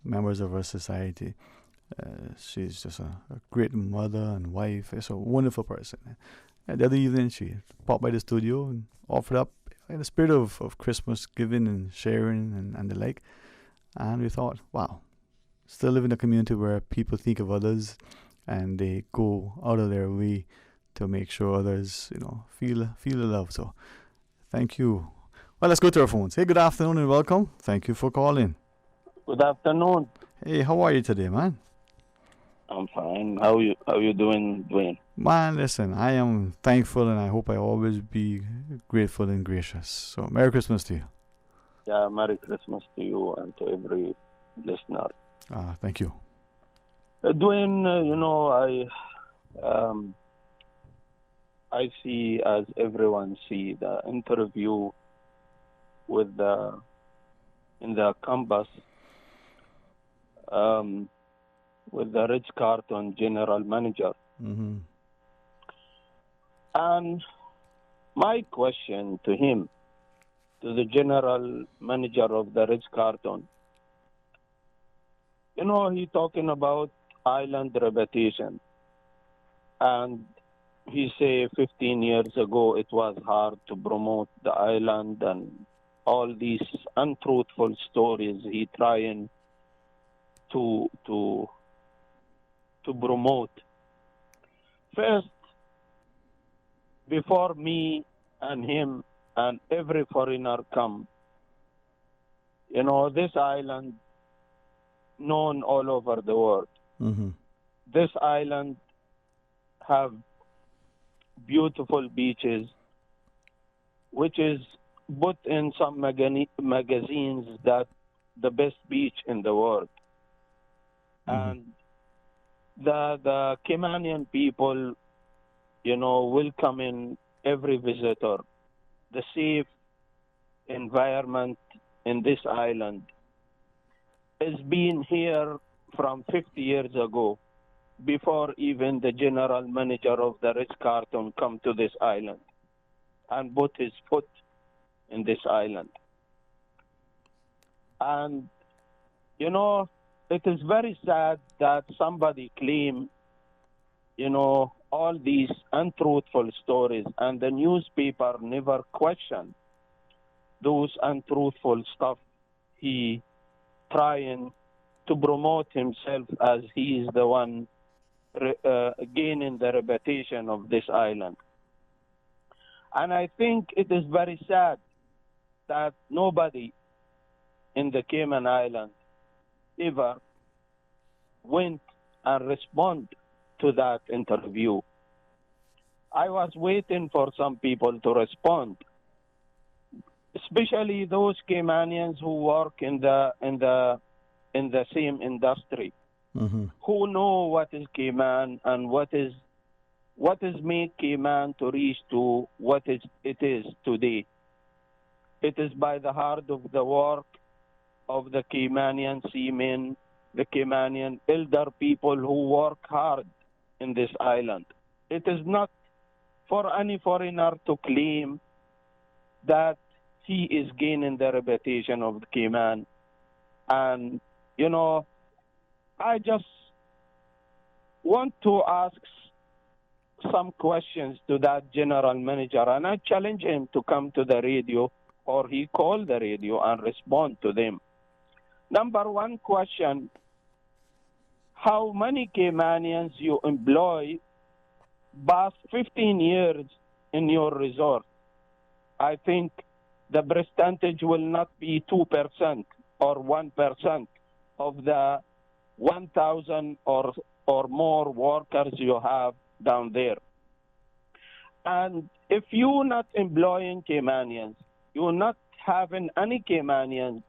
members of our society. She's just a great mother and wife. She's a wonderful person. And the other evening, she popped by the studio and offered up in the spirit of Christmas giving and sharing and the like. And we thought, wow, still live in a community where people think of others and they go out of their way to make sure others, feel the love. So, thank you. Well, let's go to our phones. Hey, good afternoon and welcome. Thank you for calling. Good afternoon. Hey, how are you today, man? I'm fine. How you doing, Dwayne? Man, listen, I am thankful and I hope I always be grateful and gracious. So, Merry Christmas to you. Yeah, Merry Christmas to you and to every listener. Thank you. Dwayne, I see, as everyone see, the interview with in the campus with the Ritz-Carlton general manager. Mm-hmm. And my question to him, to the general manager of the Ritz-Carlton, he talking about island reputation. And he say 15 years ago it was hard to promote the island and all these untruthful stories he trying to promote. First, before me and him and every foreigner come, this island known all over the world. Mm-hmm. This island have beautiful beaches, which is put in some magazines that the best beach in the world. Mm-hmm. And the Caymanian people, welcome in every visitor. The safe environment in this island has been here from 50 years ago, before even the general manager of the Ritz-Carlton come to this island and put his foot in this island. And, it is very sad that somebody claim, all these untruthful stories, and the newspaper never question those untruthful stuff he trying to promote himself as he is the one gaining the reputation of this island. And I think it is very sad that nobody in the Cayman Islands ever went and respond to that interview. I was waiting for some people to respond, especially those Caymanians who work in the same industry, Mm-hmm. who know what is Cayman and what is make Cayman to reach to what it is today. It is by the heart of the work of the Caymanian seamen, the Caymanian elder people who work hard in this island. It is not for any foreigner to claim that he is gaining the reputation of the Cayman. And, I just want to ask some questions to that general manager, and I challenge him to come to the radio, or he call the radio and respond to them. Number one question, how many Caymanians you employ past 15 years in your resort? I think the percentage will not be 2% or 1% of the 1,000 or more workers you have down there. And if you're not employing Caymanians, you're not having any Caymanians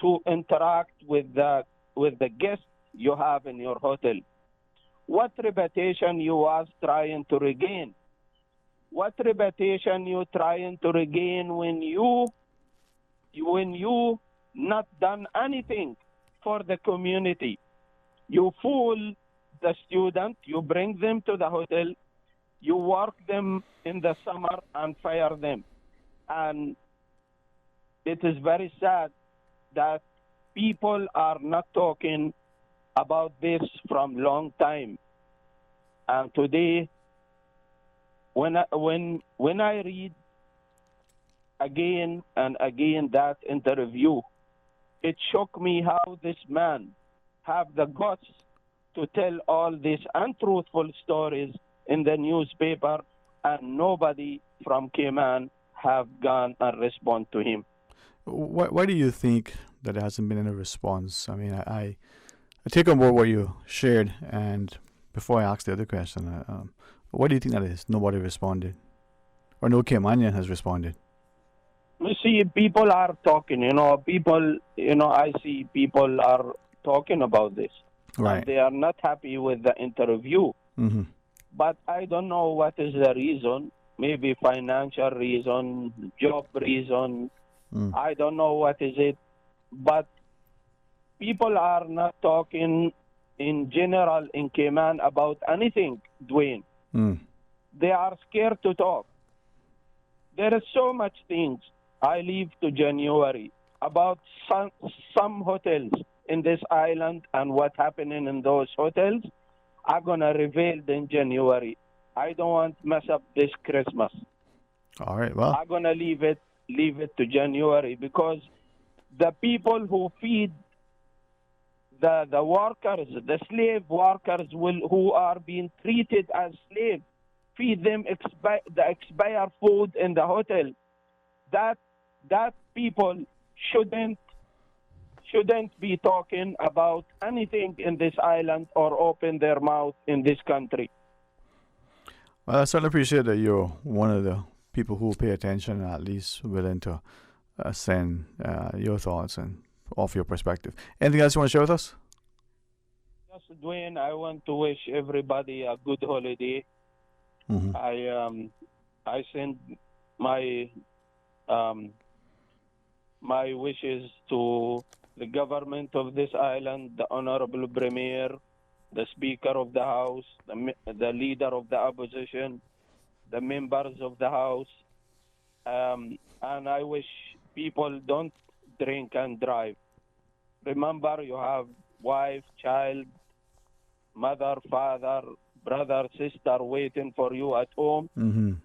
to interact with the guests you have in your hotel, what reputation you was trying to regain? What reputation you trying to regain when you not done anything for the community? You fool the student, you bring them to the hotel, you work them in the summer and fire them. And it is very sad that people are not talking about this from long time. And today, when I read again and again that interview, it shocked me how this man have the guts to tell all these untruthful stories in the newspaper, and nobody from Cayman have gone and respond to him. Why do you think that there hasn't been any response? I mean, I take on board what you shared, and before I ask the other question, what do you think that is? Nobody responded, or no Caymanian has responded? You see, people are talking. I see people are talking about this. Right. And they are not happy with the interview. Mm-hmm. But I don't know what is the reason. Maybe financial reason, job reason. I don't know what is it. But people are not talking in general in Cayman about anything, Dwayne. They are scared to talk. There is so much things. I leave to January about some hotels in this island and what happening in those hotels. I'm gonna reveal in January. I don't want to mess up this Christmas. All right, well, I'm gonna leave it to January, because the people who feed the workers, the slave workers who are being treated as slaves, feed them the expired food in the hotel. That people shouldn't be talking about anything in this island or open their mouth in this country. Well, I certainly appreciate that you're one of the people who pay attention and at least willing to send your thoughts and offer your perspective. Anything else you want to share with us? Yes, Dwayne, I want to wish everybody a good holiday. Mm-hmm. I send my wishes to the government of this island, the Honorable Premier, the Speaker of the House, the Leader of the Opposition, the members of the House, and I wish people don't drink and drive. Remember, you have wife, child, mother, father, brother, sister waiting for you at home. Mm-hmm.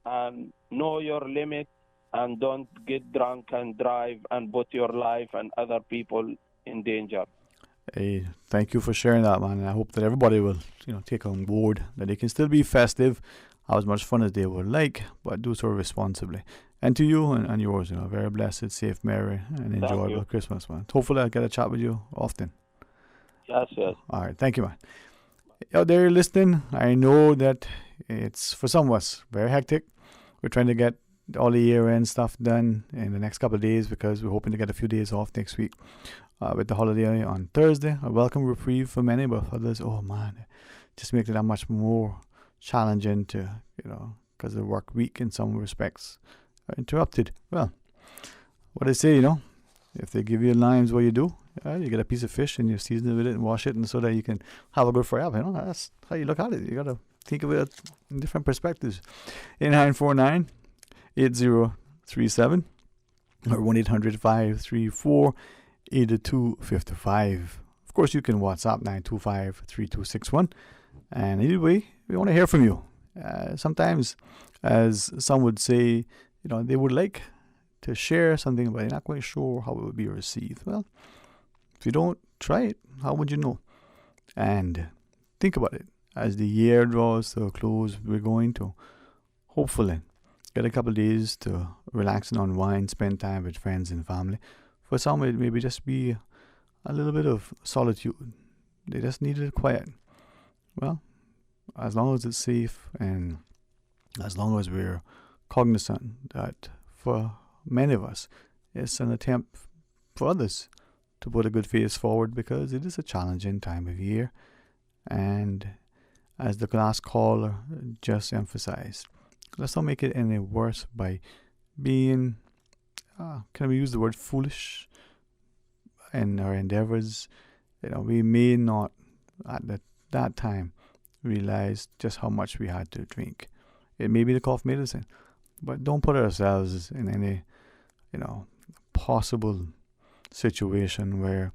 And know your limit, and don't get drunk and drive and put your life and other people in danger. Hey, thank you for sharing that, man. And I hope that everybody will, take on board that they can still be festive, have as much fun as they would like, but do so responsibly. And to you and yours, very blessed, safe, merry, and enjoyable Christmas, man. Hopefully I'll get a chat with you often. Yes. All right, thank you, man. Out there listening, I know that it's, for some of us, very hectic. We're trying to get all the year-end stuff done in the next couple of days because we're hoping to get a few days off next week with the holiday on Thursday. A welcome reprieve for many, but for others, oh man, it just makes it that much more challenging to, because the work week in some respects are interrupted. Well, what I say, if they give you limes, what you do, you get a piece of fish and you season it with it and wash it, and so that you can have a good fry up. That's how you look at it. You got to think of it in different perspectives. 8949-8037 or 1-800-534-8255. Of course, you can WhatsApp 925-3261. And either way, we want to hear from you. Sometimes, as some would say, they would like to share something, but they're not quite sure how it would be received. Well, if you don't try it, how would you know? And think about it. As the year draws to a close, we're going to hopefully get a couple of days to relax and unwind, spend time with friends and family. For some, it maybe just be a little bit of solitude. They just needed quiet. Well, as long as it's safe and as long as we're cognizant that for many of us, it's an attempt for others to put a good face forward, because it is a challenging time of year. And as the last caller just emphasized, let's not make it any worse by being, can we use the word foolish in our endeavors? We may not at that time realize just how much we had to drink. It may be the cough medicine, but don't put ourselves in any, possible situation where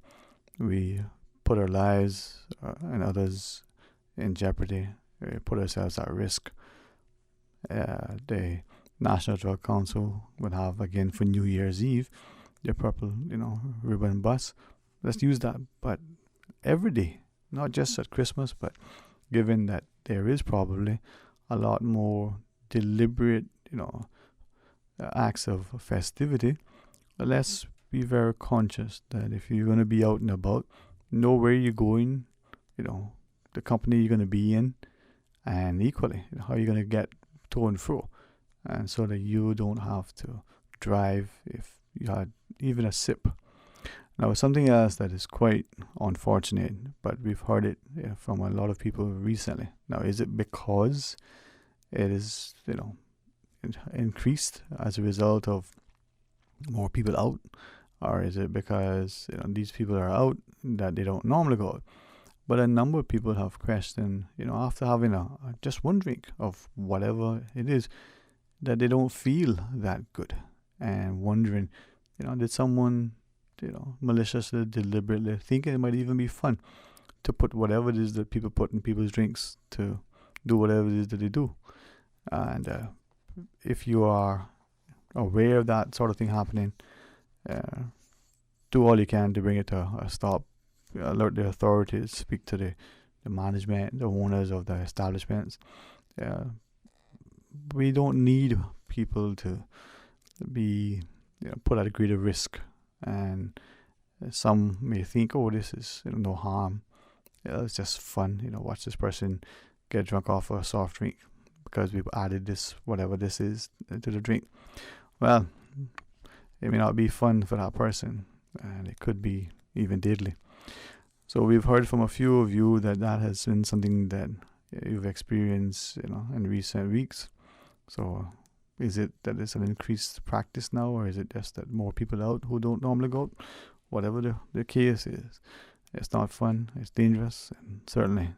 we put our lives and others in jeopardy, put ourselves at risk. The National Drug Council would have, again, for New Year's Eve, the purple, ribbon bus. Let's use that, but every day, not just at Christmas, but given that there is probably a lot more deliberate, acts of festivity, let's be very conscious that if you're going to be out and about, know where you're going, the company you're going to be in, and equally, how you're going to get to and fro, and so that you don't have to drive if you had even a sip. Now, something else that is quite unfortunate, but we've heard it from a lot of people recently. Now, is it because it is, increased as a result of more people out, or is it because these people are out that they don't normally go out? But a number of people have questioned, after having just one drink of whatever it is, that they don't feel that good, and wondering, did someone, maliciously, deliberately thinking it might even be fun to put whatever it is that people put in people's drinks to do whatever it is that they do. And if you are aware of that sort of thing happening, do all you can to bring it to a stop. Alert the authorities, speak to the management, the owners of the establishments. We don't need people to be put at a greater risk. And some may think, oh, this is no harm. It's just fun. Watch this person get drunk off a soft drink because we've added this, whatever this is, to the drink. Well, it may not be fun for that person, and it could be even deadly. So we've heard from a few of you that has been something that you've experienced, in recent weeks. So is it that it's an increased practice now, or is it just that more people out who don't normally go out? Whatever the case is, it's not fun, it's dangerous, and certainly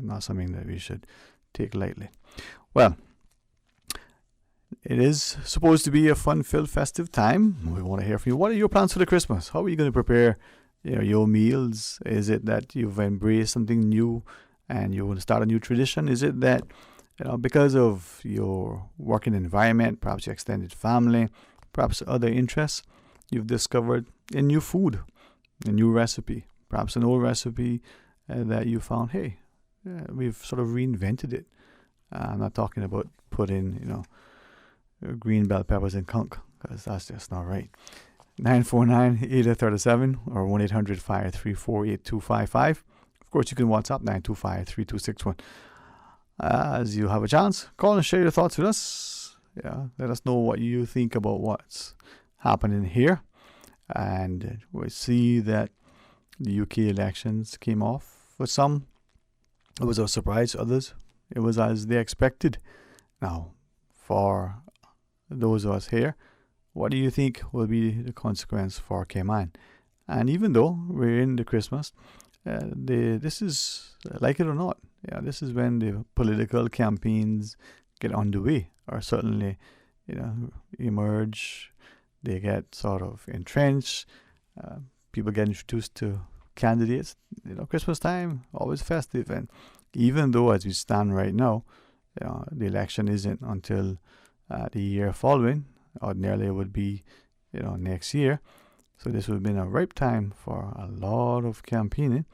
not something that we should take lightly. Well, it is supposed to be a fun-filled, festive time. We want to hear from you. What are your plans for the Christmas? How are you going to prepare your meals? Is it that you've embraced something new and you want to start a new tradition? Is it that because of your working environment, perhaps your extended family, perhaps other interests, you've discovered a new food, a new recipe, perhaps an old recipe that you found, hey, we've sort of reinvented it. I'm not talking about putting, green bell peppers in conch, because that's just not right. 949-8037 or 1-800-534-8255. Of course, you can WhatsApp 925-3261. As you have a chance, call and share your thoughts with us. Let us know what you think about what's happening here. And we see that the UK elections came off. For some, it was a surprise. Others, it was as they expected. Now, for those of us here, what do you think will be the consequence for Cayman? And even though we're in the Christmas, this is, like it or not, this is when the political campaigns get underway, or certainly, emerge. They get sort of entrenched. People get introduced to candidates. Christmas time, always festive. And even though, as we stand right now, the election isn't until the year following, ordinarily it would be, next year. So this would have been a ripe time for a lot of campaigning.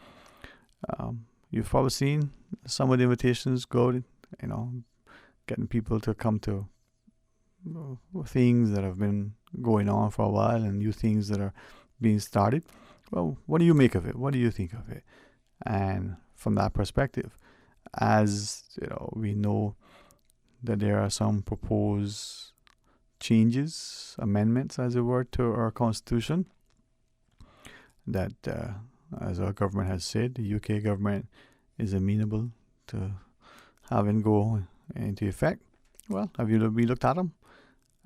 You've probably seen some of the invitations go, getting people to come to things that have been going on for a while and new things that are being started. Well, what do you make of it? What do you think of it? And from that perspective, as we know, that there are some proposed changes, amendments, as it were, to our constitution that, as our government has said, the UK government is amenable to having go into effect. Well, we looked at them?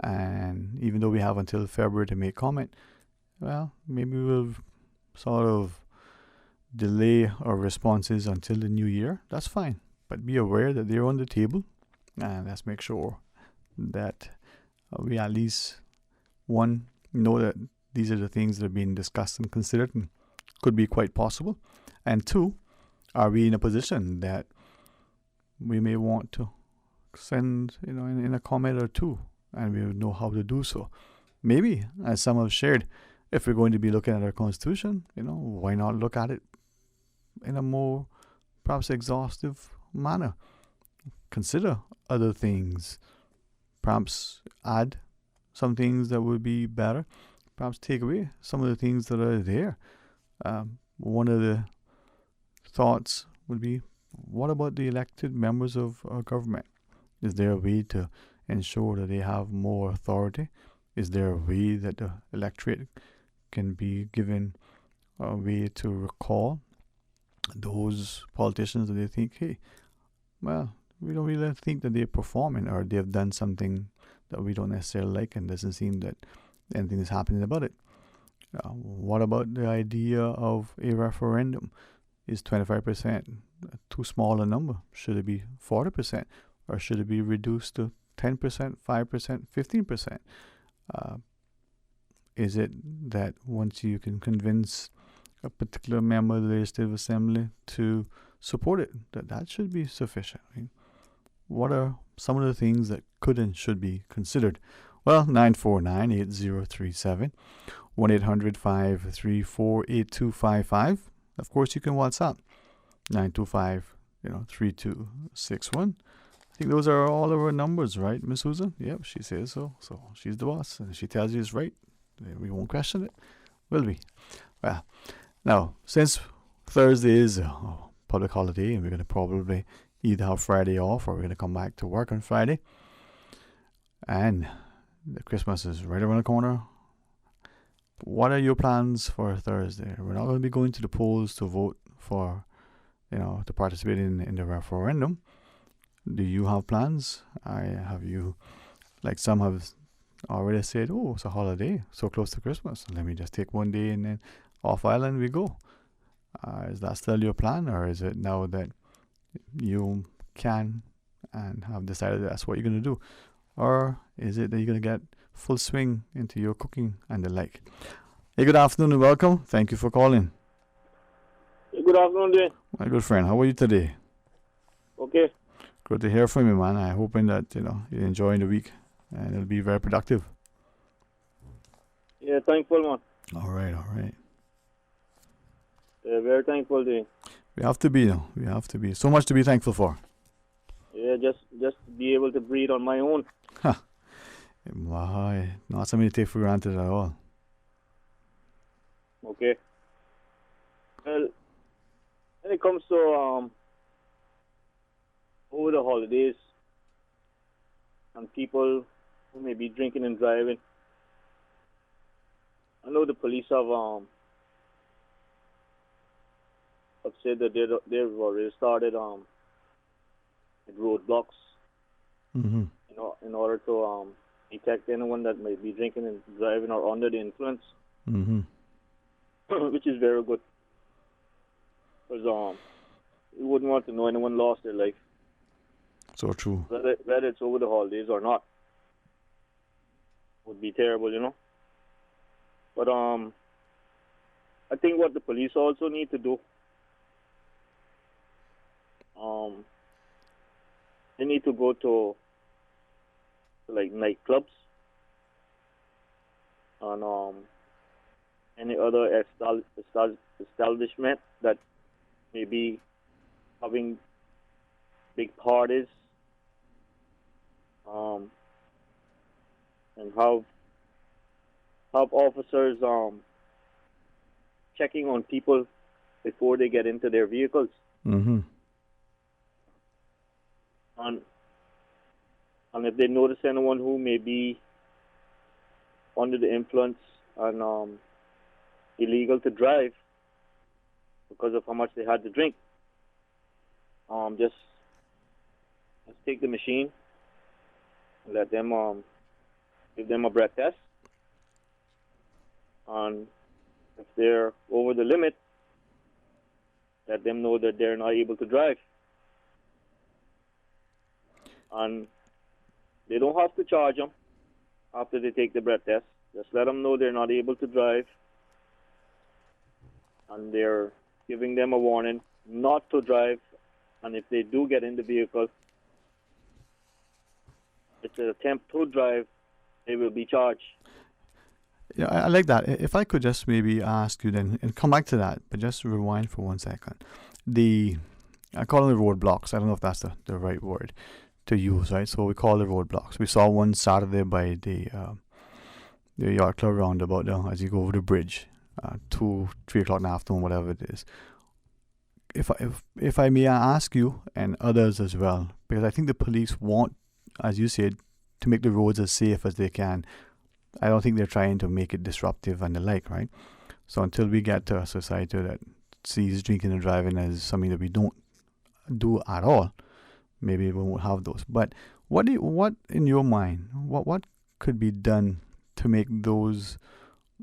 And even though we have until February to make comment, well, maybe we'll sort of delay our responses until the new year. That's fine. But be aware that they're on the table. And let's make sure that we at least, one, know that these are the things that are being discussed and considered and could be quite possible. And two, are we in a position that we may want to send, in a comment or two, and we would know how to do so. Maybe, as some have shared, if we're going to be looking at our constitution, why not look at it in a more perhaps exhaustive manner? Consider other things, perhaps add some things that would be better, perhaps take away some of the things that are there. One of the thoughts would be, what about the elected members of our government? Is there a way to ensure that they have more authority? Is there a way that the electorate can be given a way to recall those politicians that they think, hey, well, we don't really think that they're performing or they've done something that we don't necessarily like and doesn't seem that anything is happening about it. What about the idea of a referendum? Is 25% too small a number? Should it be 40%? Or should it be reduced to 10%, 5%, 15%? Is it that once you can convince a particular member of the Legislative Assembly to support it, that should be sufficient? Right? What are some of the things that could and should be considered? Well, 949-8037, 1-800-534-8255. Of course, you can WhatsApp 925-3261. I think those are all of our numbers, right, Miss Susan? Yep, she says so. So she's the boss, and she tells you it's right. We won't question it, will we? Well, now, since Thursday is a public holiday, and we're going to probably either have Friday off or we're going to come back to work on Friday, and the Christmas is right around the corner, what are your plans for Thursday? We're not going to be going to the polls to vote for, to participate in the referendum. Do you have plans? Have you, like some have already said, oh, it's a holiday, so close to Christmas, let me just take one day and then off island we go. Is that still your plan, or is it now that you can and have decided that's what you're going to do? Or is it that you're going to get full swing into your cooking and the like? Hey, good afternoon and welcome. Thank you for calling. Hey, good afternoon, Dwayne. My good friend, how are you today? Okay. Good to hear from you, man. I'm hoping that, you're enjoying the week and it'll be very productive. Yeah, thankful, man. All right. Yeah, very thankful, Dwayne. We have to be, though. We have to be. So much to be thankful for. Yeah, just be able to breathe on my own. Not something to take for granted at all. Okay. Well, when it comes to over the holidays and people who may be drinking and driving, I know the police have said that they've already started with roadblocks. Mm-hmm. In order to detect anyone that may be drinking and driving or under the influence. Mm-hmm. Which is very good. Because we wouldn't want to know anyone lost their life. So true. Whether it's over the holidays or not. Would be terrible, But I think what the police also need to do, they need to go to like nightclubs and any other establishment that may be having big parties, and have officers checking on people before they get into their vehicles. Mm-hmm. And And if they notice anyone who may be under the influence and illegal to drive because of how much they had to drink, just take the machine, let them give them a breath test, and if they're over the limit, let them know that they're not able to drive. And they don't have to charge them after they take the breath test. Just let them know they're not able to drive, and they're giving them a warning not to drive. And if they do get in the vehicle, it's an attempt to drive, they will be charged. Yeah, I like that. If I could just maybe ask you then, and come back to that, but just rewind for 1 second. I call them the roadblocks. I don't know if that's the right word to use, right? So we call the roadblocks. We saw one Saturday by the Yacht Club roundabout now as you go over the bridge, 2, 3 o'clock in the afternoon, whatever it is. If I may ask you and others as well, because I think the police want, as you said, to make the roads as safe as they can. I don't think they're trying to make it disruptive and the like, right? So until we get to a society that sees drinking and driving as something that we don't do at all, maybe we won't have those. But what in your mind, what could be done to make those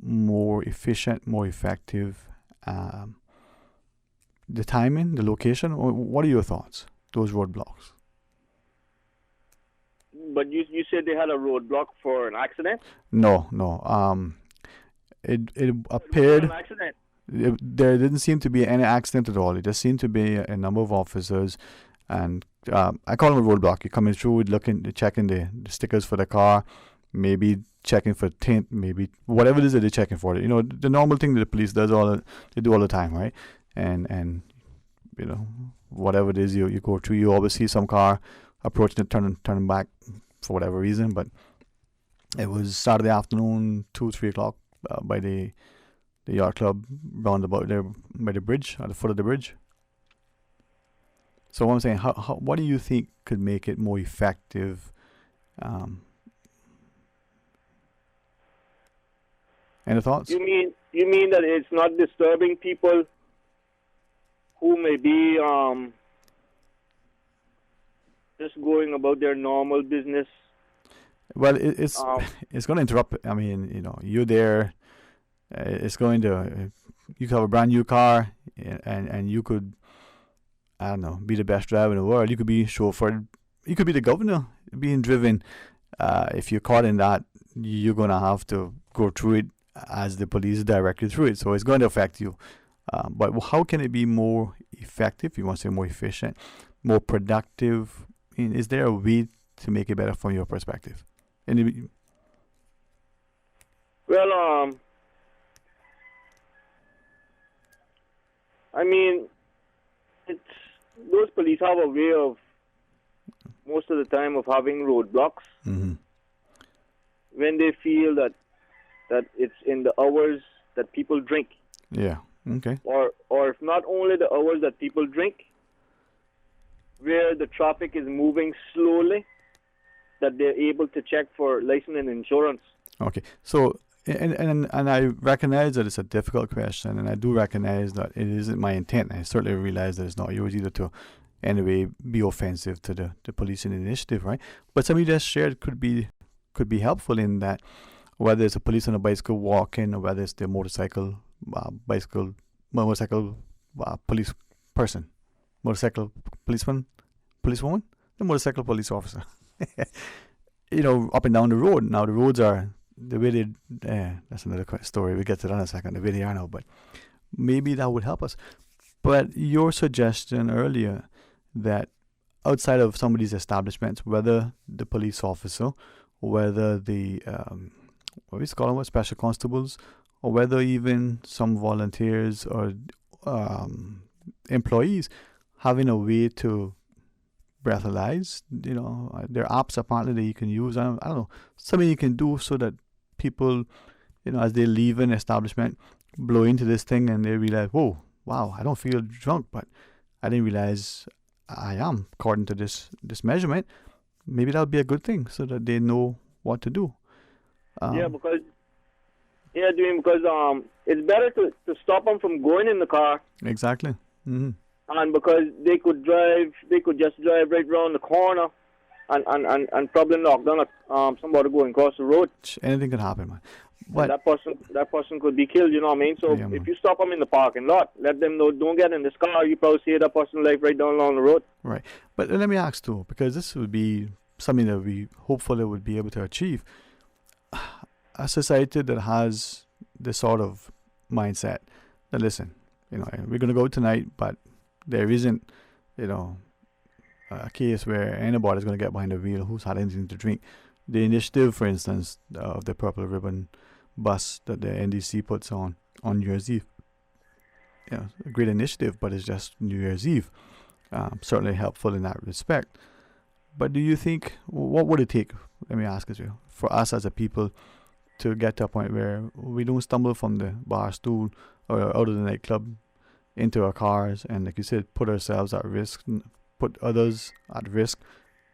more efficient, more effective? The timing, the location, or what are your thoughts? Those roadblocks. But you said they had a roadblock for an accident? No. It appeared An accident. there didn't seem to be any accident at all. It just seemed to be a number of officers, and I call them a roadblock. You're coming through, checking the stickers for the car, maybe checking for tint, maybe whatever it is that they're checking for. You know, the normal thing that the police do all the time, right? And you know, whatever it is you go through, you always see some car approaching it, turning back for whatever reason. But it was Saturday afternoon, 2, 3 o'clock by the Yacht Club roundabout there by the bridge, at the foot of the bridge. So what I'm saying, what do you think could make it more effective? Any thoughts? You mean that it's not disturbing people who may be just going about their normal business? Well, it's going to interrupt. I mean, you know, you're there. It's going to. You could have a brand new car, and you could, I don't know, be the best driver in the world. You could be chauffeured. You could be the governor being driven. If you're caught in that, you're going to have to go through it as the police direct you through it. So it's going to affect you. But how can it be more effective? You want to say more efficient, more productive? I mean, is there a way to make it better from your perspective? Well, I mean, those police have a way of, most of the time, of having roadblocks Mm-hmm. when they feel that it's in the hours that people drink. Yeah. Okay. Or if not only the hours that people drink, where the traffic is moving slowly, that they're able to check for license and insurance. Okay. So, and I recognize that it's a difficult question, and I do recognize that it isn't my intent. I certainly realize that it's not yours either to, anyway, be offensive to the policing initiative, right? But something you just shared could be helpful in that, whether it's a police on a bicycle walking, or whether it's the motorcycle police person, motorcycle policeman, policewoman, the motorcycle police officer. You know, up and down the road. Now the roads are the way they. That's another story. We'll get to that in a second. The way they are now, but maybe that would help us. But your suggestion earlier that outside of some of these establishments, whether the police officer, whether the what we call them, special constables, or whether even some volunteers or employees, having a way to breathalyze, you know, there are apps apparently that you can use. I don't know, something you can do so that people, you know, as they leave an establishment, blow into this thing and they realize, whoa, wow, I don't feel drunk, but I didn't realize I am according to this measurement. maybe that would be a good thing so that they know what to do. Dwayne, because it's better to stop them from going in the car. Exactly. Mm-hmm. And because they could just drive right around the corner and probably knock down somebody going across the road. Anything could happen, man. But that person could be killed, you know what I mean? So if you stop them in the parking lot, let them know, don't get in this car, you probably save that person's life right down along the road. Right. But let me ask too, because this would be something that we hopefully would be able to achieve. A society that has this sort of mindset that, listen, we're going to go tonight, but there isn't, a case where anybody's going to get behind the wheel who's had anything to drink. The initiative, for instance, of the Purple Ribbon bus that the NDC puts on New Year's Eve. A great initiative, but it's just New Year's Eve. Certainly helpful in that respect. But do you think, what would it take, let me ask you, for us as a people to get to a point where we don't stumble from the bar stool or out of the nightclub into our cars and, like you said, put ourselves at risk, put others at risk,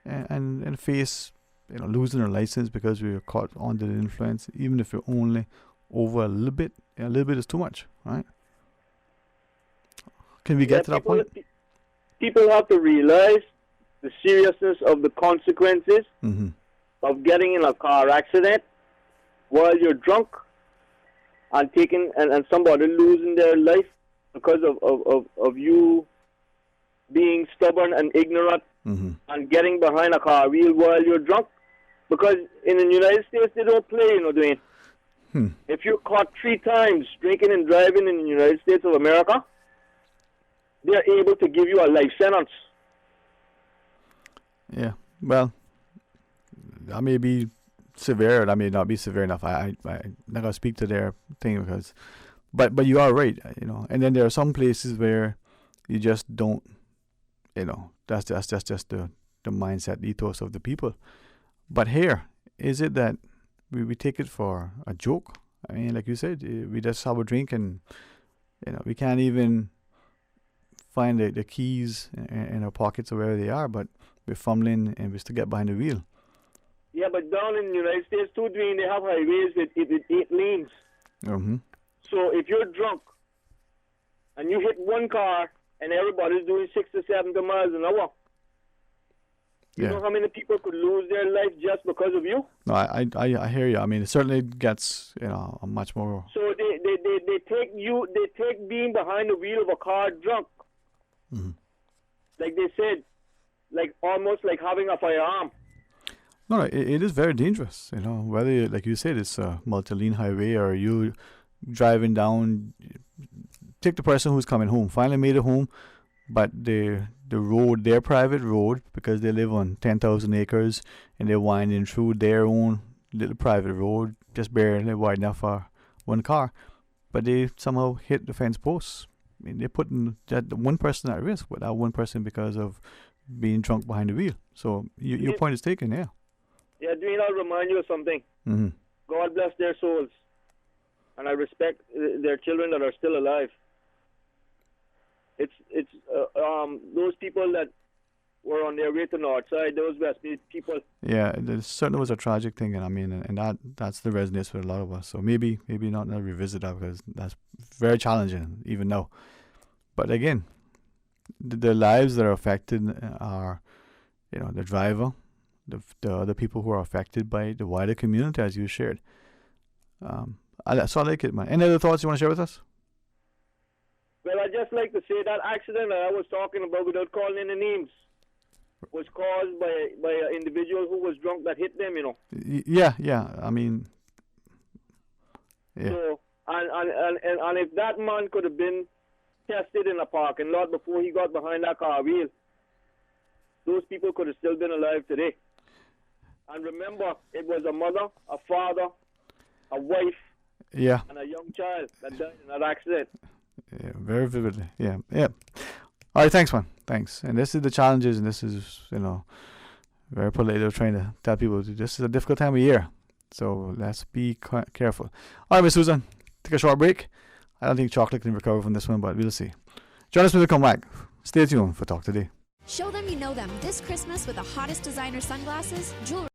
and face losing our license because we were caught under the influence, even if we're only over a little bit. A little bit is too much, right? Can we get to that point? People have to realize the seriousness of the consequences of getting in a car accident while you're drunk and and somebody losing their life because of you being stubborn and ignorant and getting behind a car wheel while you're drunk. Because in the United States, they don't play, Dwayne. If you're caught 3 times drinking and driving in the United States of America, they're able to give you a life sentence. Yeah, well, that may be severe. That may not be severe enough. I'm not gonna speak to their thing because, but you are right. And then there are some places where you just don't. That's just the mindset, the ethos of the people. But here, is it that we take it for a joke? I mean, like you said, we just have a drink and we can't even find the keys in our pockets or wherever they are, but we're fumbling and we still get behind the wheel. Yeah, but down in the United States too, Dwayne, they have highways with 8 lanes. So if you're drunk and you hit one car and everybody's doing 60 or 70 miles an hour, you know how many people could lose their life just because of you? No, I hear you. I mean, it certainly gets a much more. So they take being behind the wheel of a car drunk, like they said, like almost like having a firearm. No, it is very dangerous. Whether like you said, it's a multi-lane highway or you driving down. Take the person who's coming home, finally made it home, but the road, their private road, because they live on 10,000 acres and they're winding through their own little private road, just barely wide enough for one car, but they somehow hit the fence posts. I mean, they're putting that one person at risk, but that one person because of being drunk behind the wheel. So your point is taken, yeah. Yeah, Dwayne, I'll remind you of something. God bless their souls, and I respect their children that are still alive. It's those people that were on their way to Northside, those West people. Yeah, it certainly was a tragic thing, and I mean, and that's the resonance for a lot of us. So maybe not revisit that because that's very challenging even now. But again, the lives that are affected are, the driver, the other people who are affected by the wider community, as you shared. So I like it, man. Any other thoughts you want to share with us? Well, I'd just like to say that accident that I was talking about without calling any names was caused by an individual who was drunk that hit them, Yeah, I mean, yeah. So, and if that man could have been tested in a parking lot before he got behind that car wheel, those people could have still been alive today. And remember, it was a mother, a father, a wife, and a young child that died in that accident. Yeah, very vividly. Yeah. All right, thanks, man. Thanks. And this is the challenges, and this is, very polite trying to tell people this is a difficult time of year. So let's be careful. All right, Miss Susan, take a short break. I don't think chocolate can recover from this one, but we'll see. Join us when we come back. Stay tuned for Talk Today. Show them you know them this Christmas with the hottest designer sunglasses, jewelry.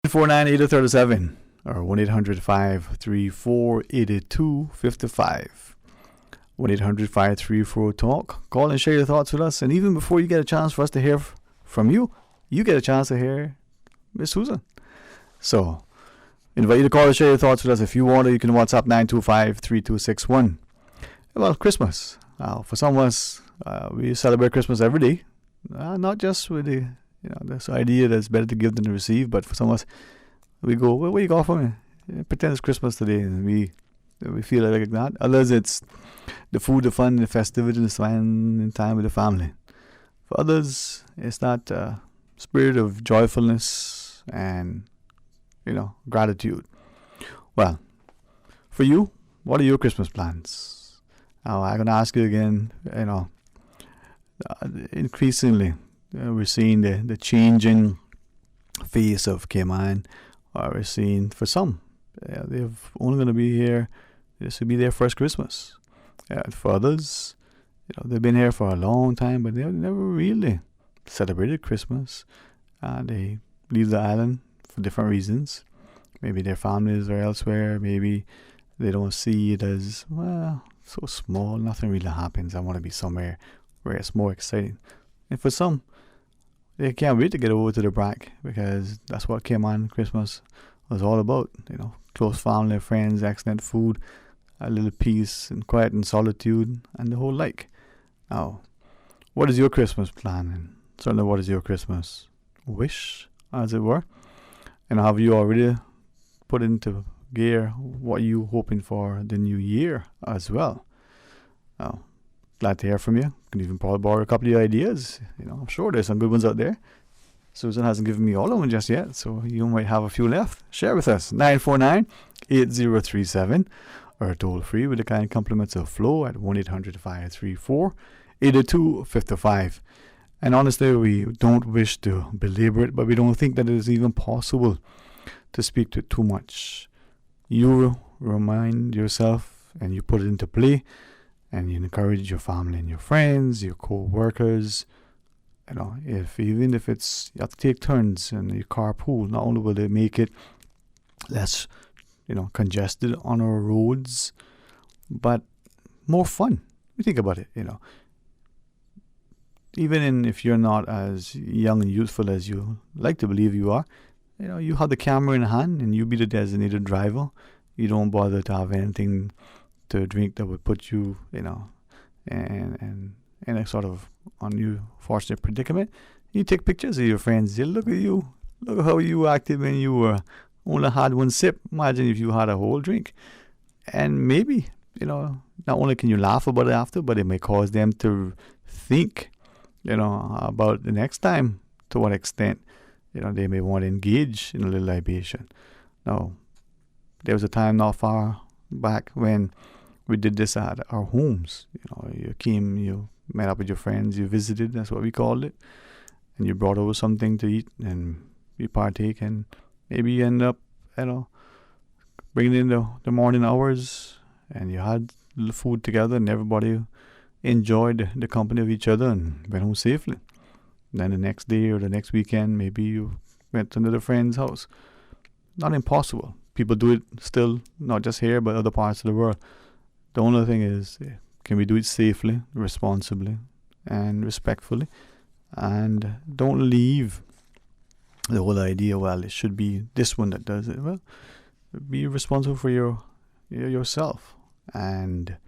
Four nine 8037 or 1-800-534-8255. 1-800-534-TALK. Call and share your thoughts with us. And even before you get a chance for us to hear from you, you get a chance to hear Miss Susan. So, invite you to call and share your thoughts with us. If you want to, you can WhatsApp 925-3261. Well, Christmas. For some of us, we celebrate Christmas every day. Not just with the this idea that it's better to give than to receive, but for some of us, we go, well, where you go from? Pretend it's Christmas today, and we feel like that. Others, it's the food, the fun, the festivity, the spending time with the family. For others, it's that spirit of joyfulness and gratitude. Well, for you, what are your Christmas plans? I'm going to ask you again. Increasingly, we're seeing the changing face of Cayman. We're seeing, for some, they're only going to be here. This will be their first Christmas. For others, they've been here for a long time, but they've never really celebrated Christmas. They leave the island for different reasons. Maybe their families are elsewhere. Maybe they don't see it as, well, so small. Nothing really happens. I want to be somewhere where it's more exciting. And for some, they can't wait to get over to the BRAC, because that's what Cayman Christmas was all about. Close family, friends, excellent food, a little peace and quiet and solitude, and the whole like. Now, what is your Christmas plan? And certainly, what is your Christmas wish, as it were? And have you already put into gear what you hoping for the new year as well? Glad to hear from you. Can even probably borrow a couple of your ideas. I'm sure there's some good ones out there. Susan hasn't given me all of them just yet, so you might have a few left. Share with us, 949-8037, or toll free with the kind compliments of Flo at 1-800-534-8255. And honestly, we don't wish to belabor it, but we don't think that it is even possible to speak to it too much. You remind yourself and you put it into play, and you encourage your family and your friends, your co-workers. Even if it's, you have to take turns and you carpool, not only will they make it less, congested on our roads, but more fun. You think about it, Even if you're not as young and youthful as you like to believe you are, you have the camera in hand and you be the designated driver. You don't bother to have anything to drink that would put you, in a sort of unfortunate predicament. You take pictures of your friends. You look at you. Look at how you acted when you only had one sip. Imagine if you had a whole drink. And maybe, not only can you laugh about it after, but it may cause them to think, about the next time, to what extent, they may want to engage in a little libation. Now, there was a time not far back when we did this at our homes. You met up with your friends, you visited, that's what we called it, and you brought over something to eat, and you partake, and maybe you end up, bringing in the morning hours, and you had the food together, and everybody enjoyed the company of each other and went home safely. Then the next day or the next weekend, maybe you went to another friend's house. Not impossible. People do it still, not just here, but other parts of the world. The only thing is, can we do it safely, responsibly, and respectfully? And don't leave the whole idea, well, it should be this one that does it. Well, be responsible for yourself. And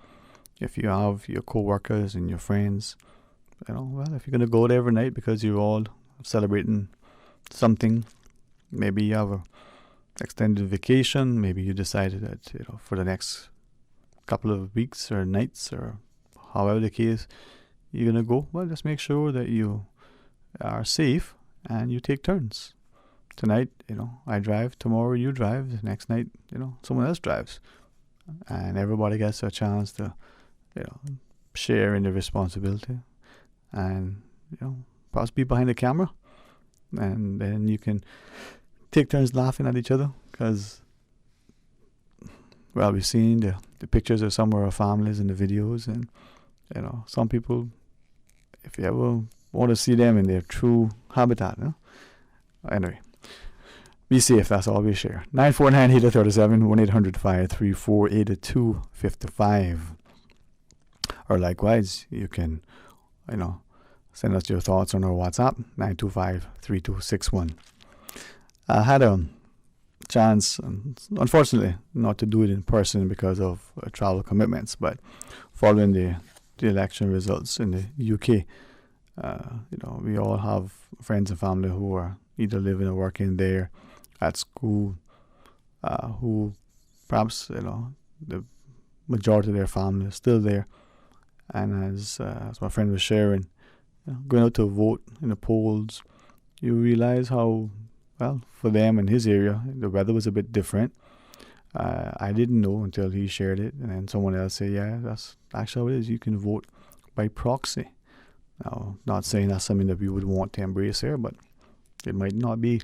if you have your co-workers and your friends, if you're going to go there every night because you're all celebrating something, maybe you have a extended vacation, maybe you decided that, for the next couple of weeks or nights or however the case you're going to go, well, just make sure that you are safe and you take turns. Tonight, I drive, tomorrow you drive, the next night, someone else drives. And everybody gets a chance to, share in the responsibility and, perhaps be behind the camera. And then you can take turns laughing at each other because, well, we've seen the pictures of some of our families and the videos, and some people, if you ever want to see them in their true habitat, anyway, be safe. That's all we share. 949-8037, 1-800-534-8255, or likewise, you can, send us your thoughts on our WhatsApp 925-3261. I had a chance, unfortunately, not to do it in person because of travel commitments, but following the election results in the UK, we all have friends and family who are either living or working there, at school, who perhaps, the majority of their family is still there. And as my friend was sharing, going out to vote in the polls, you realize how, well, for them in his area, the weather was a bit different. I didn't know until he shared it, and then someone else said, yeah, that's actually how it is. You can vote by proxy. Now, not saying that's something that we would want to embrace here, but it might not be,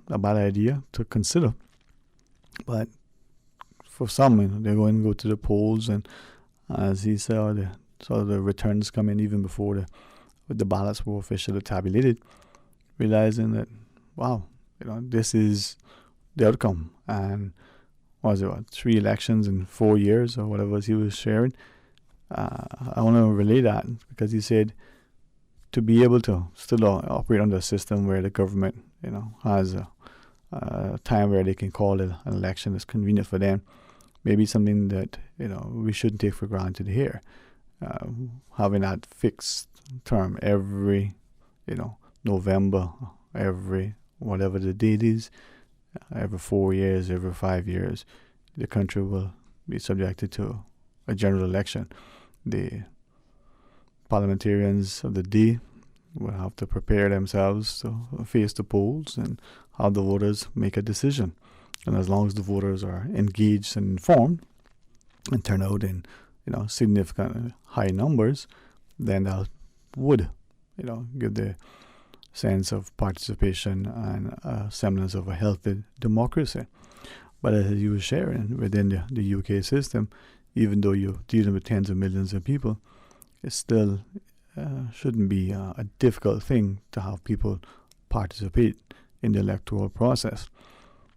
a bad idea to consider. But for some, they're going to go to the polls, and as he saw the returns come in even before the ballots were officially tabulated, realizing that, wow, this is the outcome. And was it 3 elections in 4 years or whatever he was sharing? I want to relay that because he said to be able to still operate under a system where the government, has a time where they can call it an election that's convenient for them, maybe something that, we shouldn't take for granted here. having that fixed term every, November, every whatever the date is, every 4 years, every 5 years, the country will be subjected to a general election. The parliamentarians of the day will have to prepare themselves to face the polls and have the voters make a decision. And as long as the voters are engaged and informed and turn out in, significant high numbers, then that would, give the sense of participation and a semblance of a healthy democracy. But as you were sharing, within the UK system, even though you're dealing with tens of millions of people, it still shouldn't be a difficult thing to have people participate in the electoral process.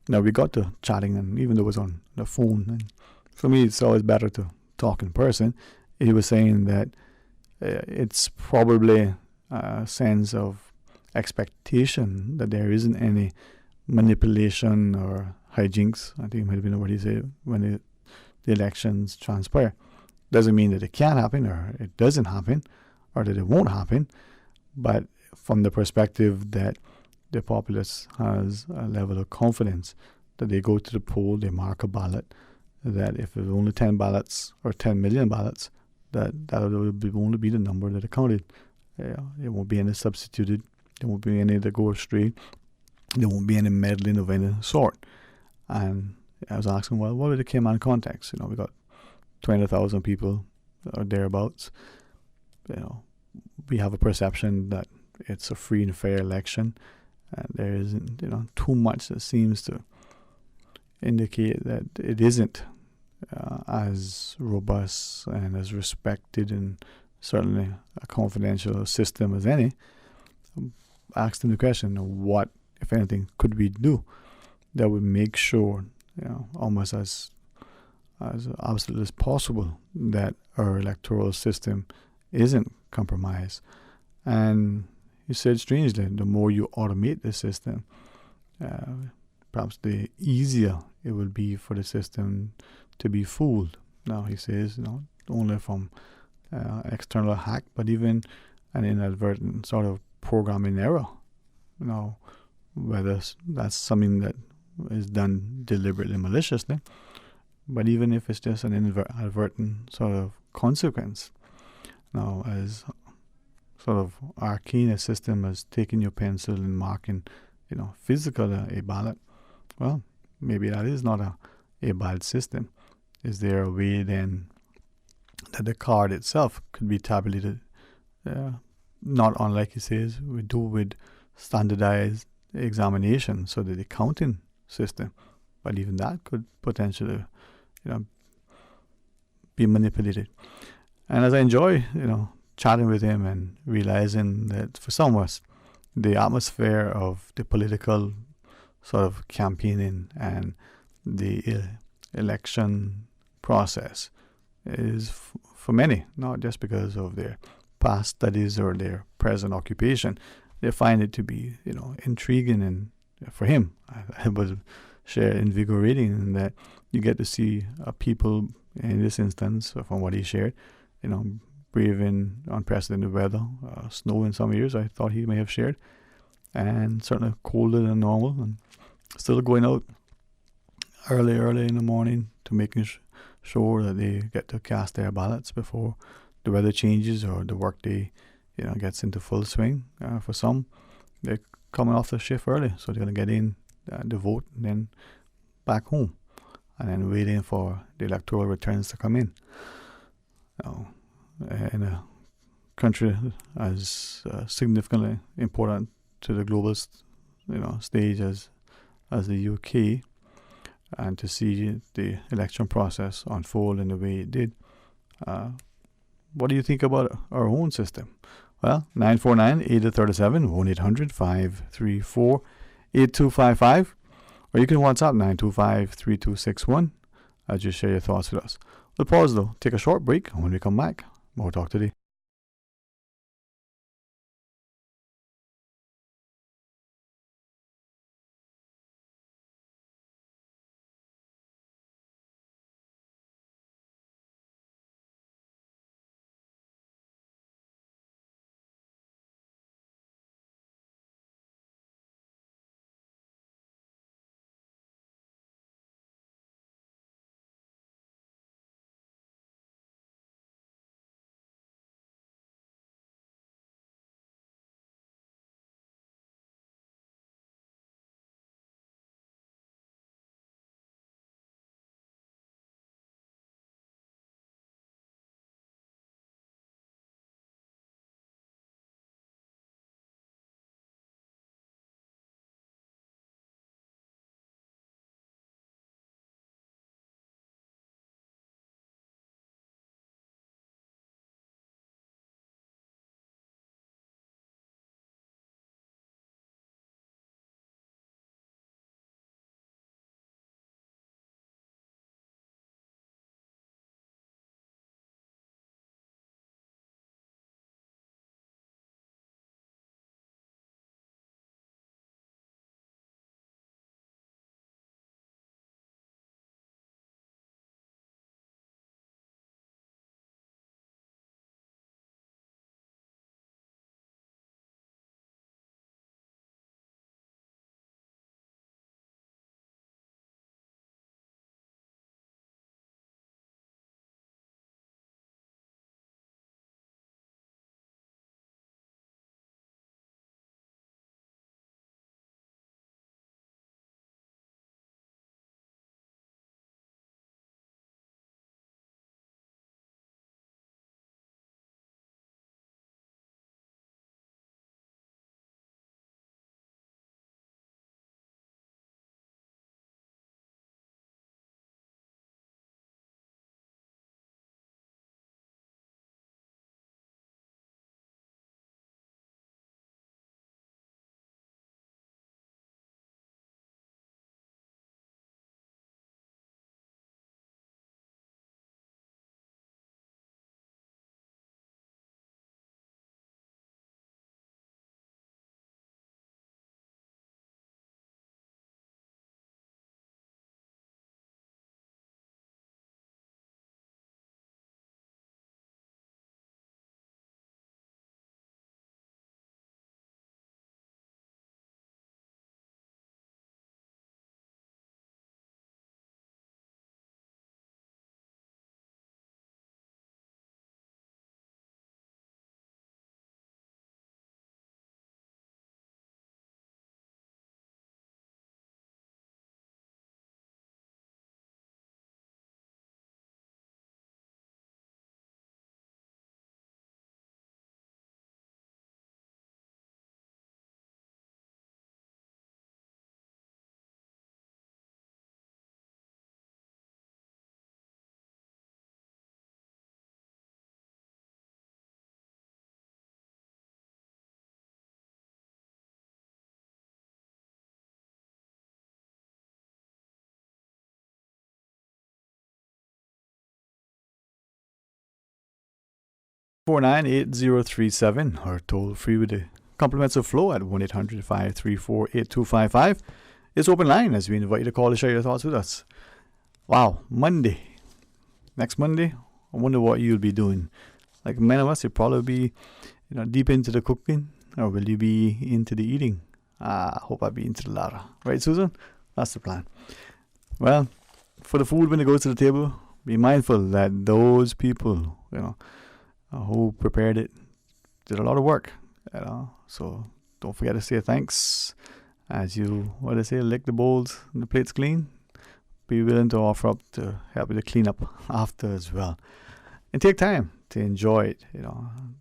Now, we got to chatting, and even though it was on the phone, and for me it's always better to talk in person, he was saying that it's probably a sense of expectation that there isn't any manipulation or hijinks, I think it might have been what he said, when the elections transpire. Doesn't mean that it can't happen or it doesn't happen or that it won't happen, but from the perspective that the populace has a level of confidence that they go to the poll, they mark a ballot, that if there's only 10 ballots or 10 million ballots, that will only be the number that are counted. It won't be any substituted, there won't be any that go astray, there won't be any meddling of any sort. And I was asking, well, what would the Cayman context? We got 20,000 people or thereabouts. We have a perception that it's a free and fair election, and there isn't, too much that seems to indicate that it isn't as robust and as respected and certainly a confidential system as any. Asked him the question, what, if anything, could we do that would make sure, almost as absolute as possible, that our electoral system isn't compromised. And he said, strangely, the more you automate the system, perhaps the easier it will be for the system to be fooled. Now, he says, not only from external hack, but even an inadvertent sort of programming error. Whether that's something that is done deliberately, maliciously, but even if it's just an inadvertent sort of consequence. Now, as sort of arcane a system as taking your pencil and marking, physically a ballot, well, maybe that is not a bad system. Is there a way then that the card itself could be tabulated, not unlike he says we do with standardized examination, so that the counting system, but even that could potentially, be manipulated. And as I enjoy, chatting with him and realizing that for some of us, the atmosphere of the political sort of campaigning and the election process is for many, not just because of their past studies or their present occupation, they find it to be, intriguing, and for him, I was share invigorating in that you get to see people in this instance, from what he shared, braving unprecedented weather, snow in some years, I thought he may have shared, and certainly colder than normal, and still going out early in the morning to making sure that they get to cast their ballots before the weather changes or the workday, gets into full swing. For some, they're coming off the shift early, so they're going to get in the vote and then back home, and then waiting for the electoral returns to come in. Now, in a country as significantly important to the global, stage as the UK, and to see the election process unfold in the way it did, what do you think about our own system? Well, 949-8037, 1-800-534-8255, or you can WhatsApp 925-3261 as you share your thoughts with us. We'll pause though, take a short break, and when we come back, more talk today. 949-8037 or toll free with the compliments of Flow at 1-800-534-8255. It's open line as we invite you to call to share your thoughts with us. Wow, Monday. Next Monday, I wonder what you'll be doing. Like many of us, you'll probably be deep into the cooking, or will you be into the eating? I hope I'll be into the latter. Right, Susan? That's the plan. Well, for the food when it goes to the table, be mindful that those people, who prepared it did a lot of work, so don't forget to say thanks as you, lick the bowls and the plates clean. Be willing to offer up to help you to clean up after as well. And take time to enjoy it,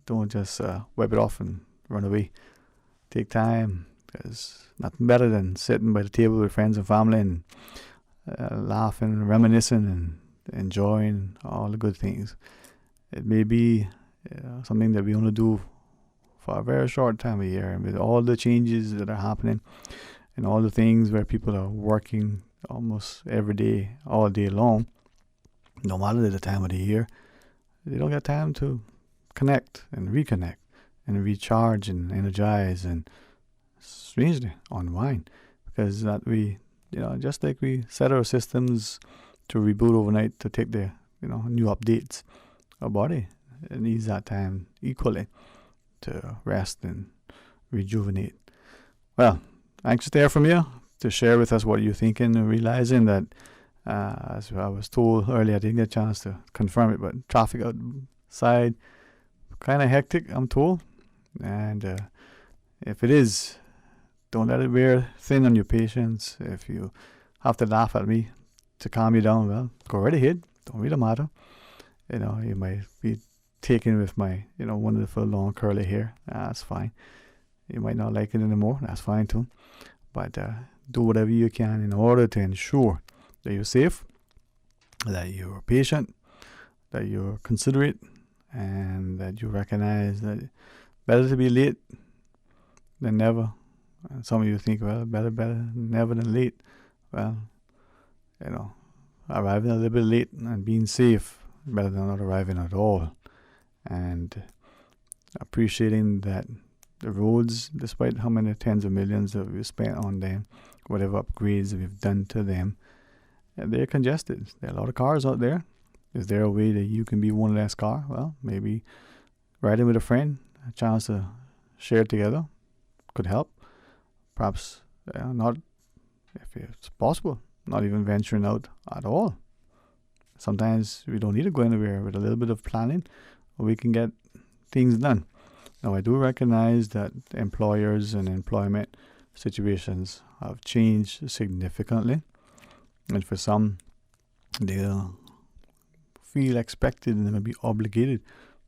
don't just wipe it off and run away. Take time, because nothing better than sitting by the table with friends and family and laughing and reminiscing and enjoying all the good things. It may be something that we only do for a very short time of year, and with all the changes that are happening and all the things where people are working almost every day, all day long, no matter the time of the year, they don't get time to connect and reconnect and recharge and energize and strangely unwind, because that we just like we set our systems to reboot overnight to take the new updates, our body needs that time equally to rest and rejuvenate. Well, anxious to hear from you, to share with us what you're thinking, and realizing that as I was told earlier, I didn't get a chance to confirm it, but traffic outside kind of hectic, I'm told. And if it is, don't let it wear thin on your patience. If you have to laugh at me to calm you down, well, go right ahead. Don't really matter. You might be taken with my wonderful long curly hair. That's fine. You might not like it anymore. That's fine too. But do whatever you can in order to ensure that you're safe, that you're patient, that you're considerate, and that you recognize that better to be late than never. And some of you think, well, better never than late. Well, arriving a little bit late and being safe better than not arriving at all. And appreciating that the roads, despite how many tens of millions that we've spent on them, whatever upgrades we've done to them, they're congested. There are a lot of cars out there. Is there a way that you can be one less car? Well, maybe riding with a friend, a chance to share together could help. Perhaps not, if it's possible, not even venturing out at all. Sometimes we don't need to go anywhere. With a little bit of planning, we can get things done. Now, I do recognize that employers and employment situations have changed significantly. And for some, they'll feel expected and maybe obligated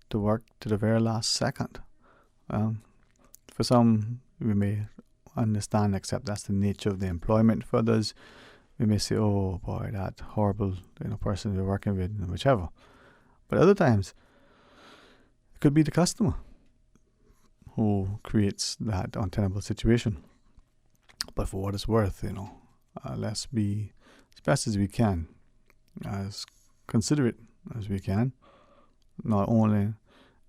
to work to the very last second. For some, we may understand, accept that's the nature of the employment. For others, we may say, oh boy, that horrible person we're working with, whichever. But other times, it could be the customer who creates that untenable situation. But for what it's worth, let's be as best as we can, as considerate as we can, not only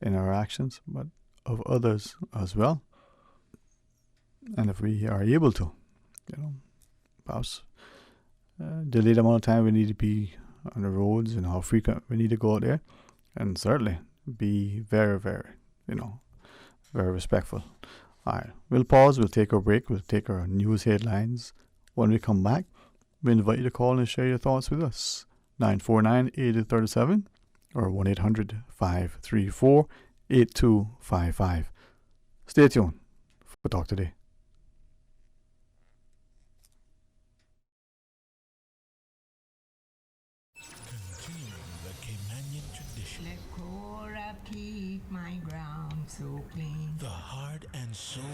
in our actions, but of others as well. And if we are able to, perhaps delay the amount of time we need to be on the roads and how frequent we need to go out there, and certainly be very, very, very respectful. All right, we'll pause, we'll take our break, we'll take our news headlines. When we come back, we invite you to call and share your thoughts with us. 949-8037 or 1-800-534-8255. Stay tuned for Talk Today. Continuing the Caymanian tradition. Let Cora keep my ground so clean. The heart and soul.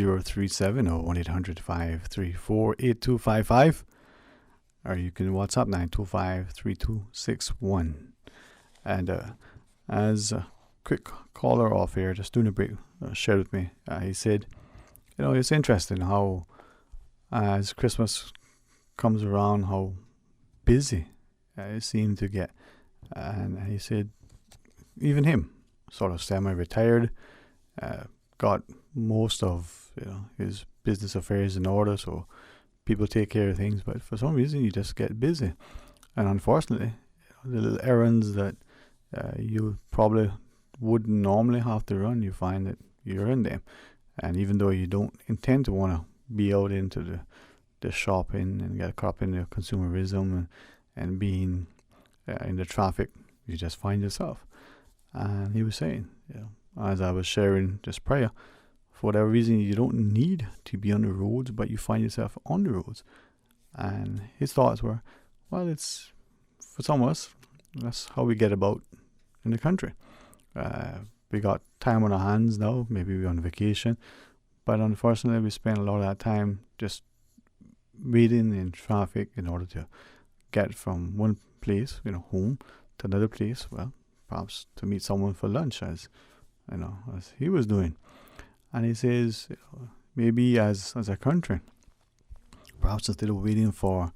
037 or 1-800-534-8255. Or you can WhatsApp 925-3261. And as a quick caller off here, just doing a break, shared with me, he said, it's interesting how as Christmas comes around, how busy it seemed to get. And he said, even him, sort of semi-retired, got most of his business affairs in order, so people take care of things. But for some reason, you just get busy, and unfortunately, the little errands that you probably wouldn't normally have to run, you find that you're in them. And even though you don't intend to want to be out into the shopping and get caught up in the consumerism and being in the traffic, you just find yourself. And he was saying, as I was sharing just prior, for whatever reason, you don't need to be on the roads, but you find yourself on the roads. And his thoughts were, well, it's, for some of us, that's how we get about in the country. We got time on our hands now, maybe we're on vacation, but unfortunately we spend a lot of that time just waiting in traffic in order to get from one place, home, to another place, well, perhaps to meet someone for lunch, as he was doing. And he says, maybe as a country, perhaps instead of waiting for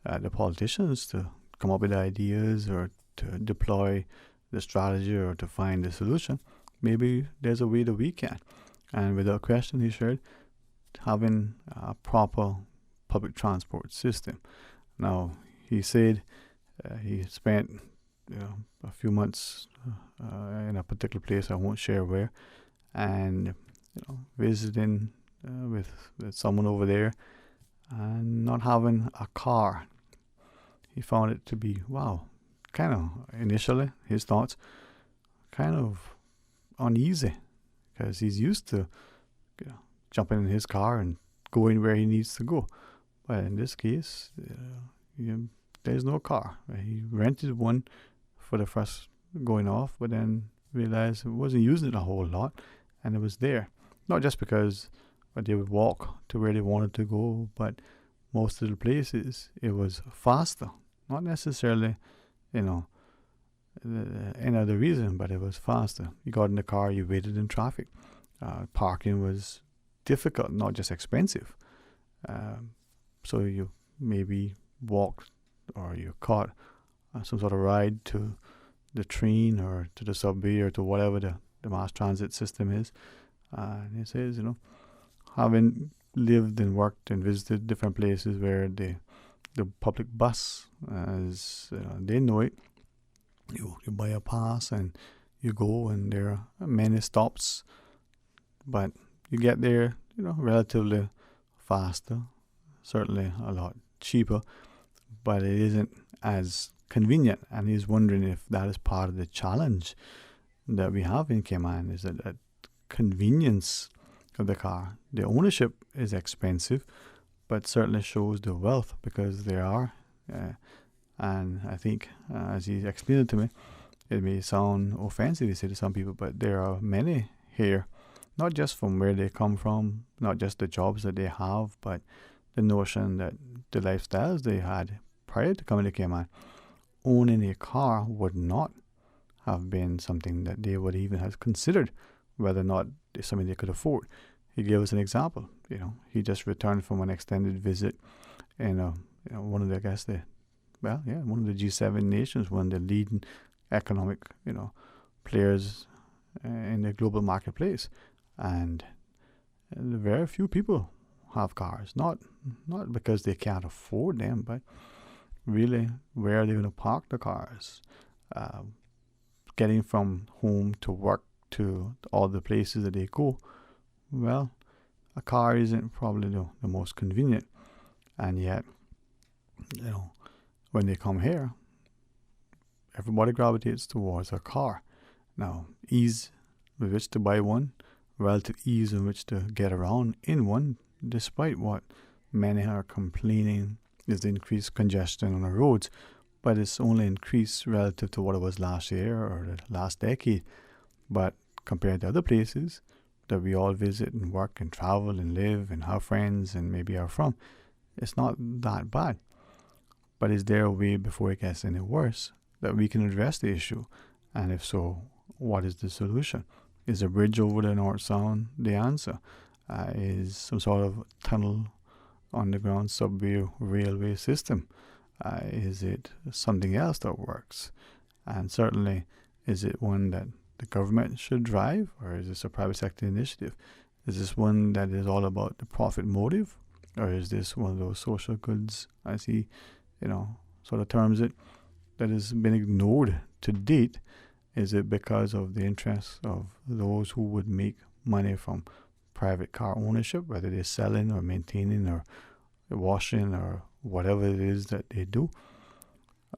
the politicians to come up with ideas or to deploy the strategy or to find the solution, maybe there's a way that we can. And without question, he shared, having a proper public transport system. Now, he said he spent a few months in a particular place, I won't share where, and visiting with someone over there and not having a car. He found it to be, kind of initially, his thoughts, kind of uneasy, because he's used to jumping in his car and going where he needs to go. But in this case, there's no car. He rented one for the first going off, but then realized he wasn't using it a whole lot, and it was there. Not just because they would walk to where they wanted to go, but most of the places it was faster. Not necessarily, any other reason, but it was faster. You got in the car, you waited in traffic. Parking was difficult, not just expensive. So you maybe walked or you caught some sort of ride to the train or to the subway or to whatever the mass transit system is. And he says, having lived and worked and visited different places where the public bus, as they know it, you buy a pass and you go, and there are many stops, but you get there, relatively faster, certainly a lot cheaper, but it isn't as convenient. And he's wondering if that is part of the challenge that we have in Cayman, is that convenience of the car. The ownership is expensive, but certainly shows the wealth, because there are, and I think as he explained it to me, it may sound offensive, he said, to some people, but there are many here, not just from where they come from, not just the jobs that they have, but the notion that the lifestyles they had prior to coming to Cayman, owning a car would not have been something that they would even have considered, whether or not it's something they could afford. He gave us an example. He just returned from an extended visit in one of the, one of the G7 nations, one of the leading economic, players in the global marketplace, and very few people have cars. Not because they can't afford them, but really, where are they going to park the cars? Getting from home to work to all the places that they go, well, a car isn't probably the most convenient. And yet, when they come here, everybody gravitates towards a car. Now, ease with which to buy one, relative ease in which to get around in one, despite what many are complaining is the increased congestion on the roads, but it's only increased relative to what it was last year or the last decade. But compared to other places, that we all visit and work and travel and live and have friends and maybe are from, it's not that bad. But is there a way before it gets any worse that we can address the issue? And if so, what is the solution? Is a bridge over the North Sound the answer? Is some sort of tunnel underground subway railway system? Is it something else that works? And certainly, is it one that the government should drive, or is this a private sector initiative? Is this one that is all about the profit motive, or is this one of those social goods, as he, sort of terms it, that has been ignored to date? Is it because of the interests of those who would make money from private car ownership, whether they're selling or maintaining or washing or whatever it is that they do?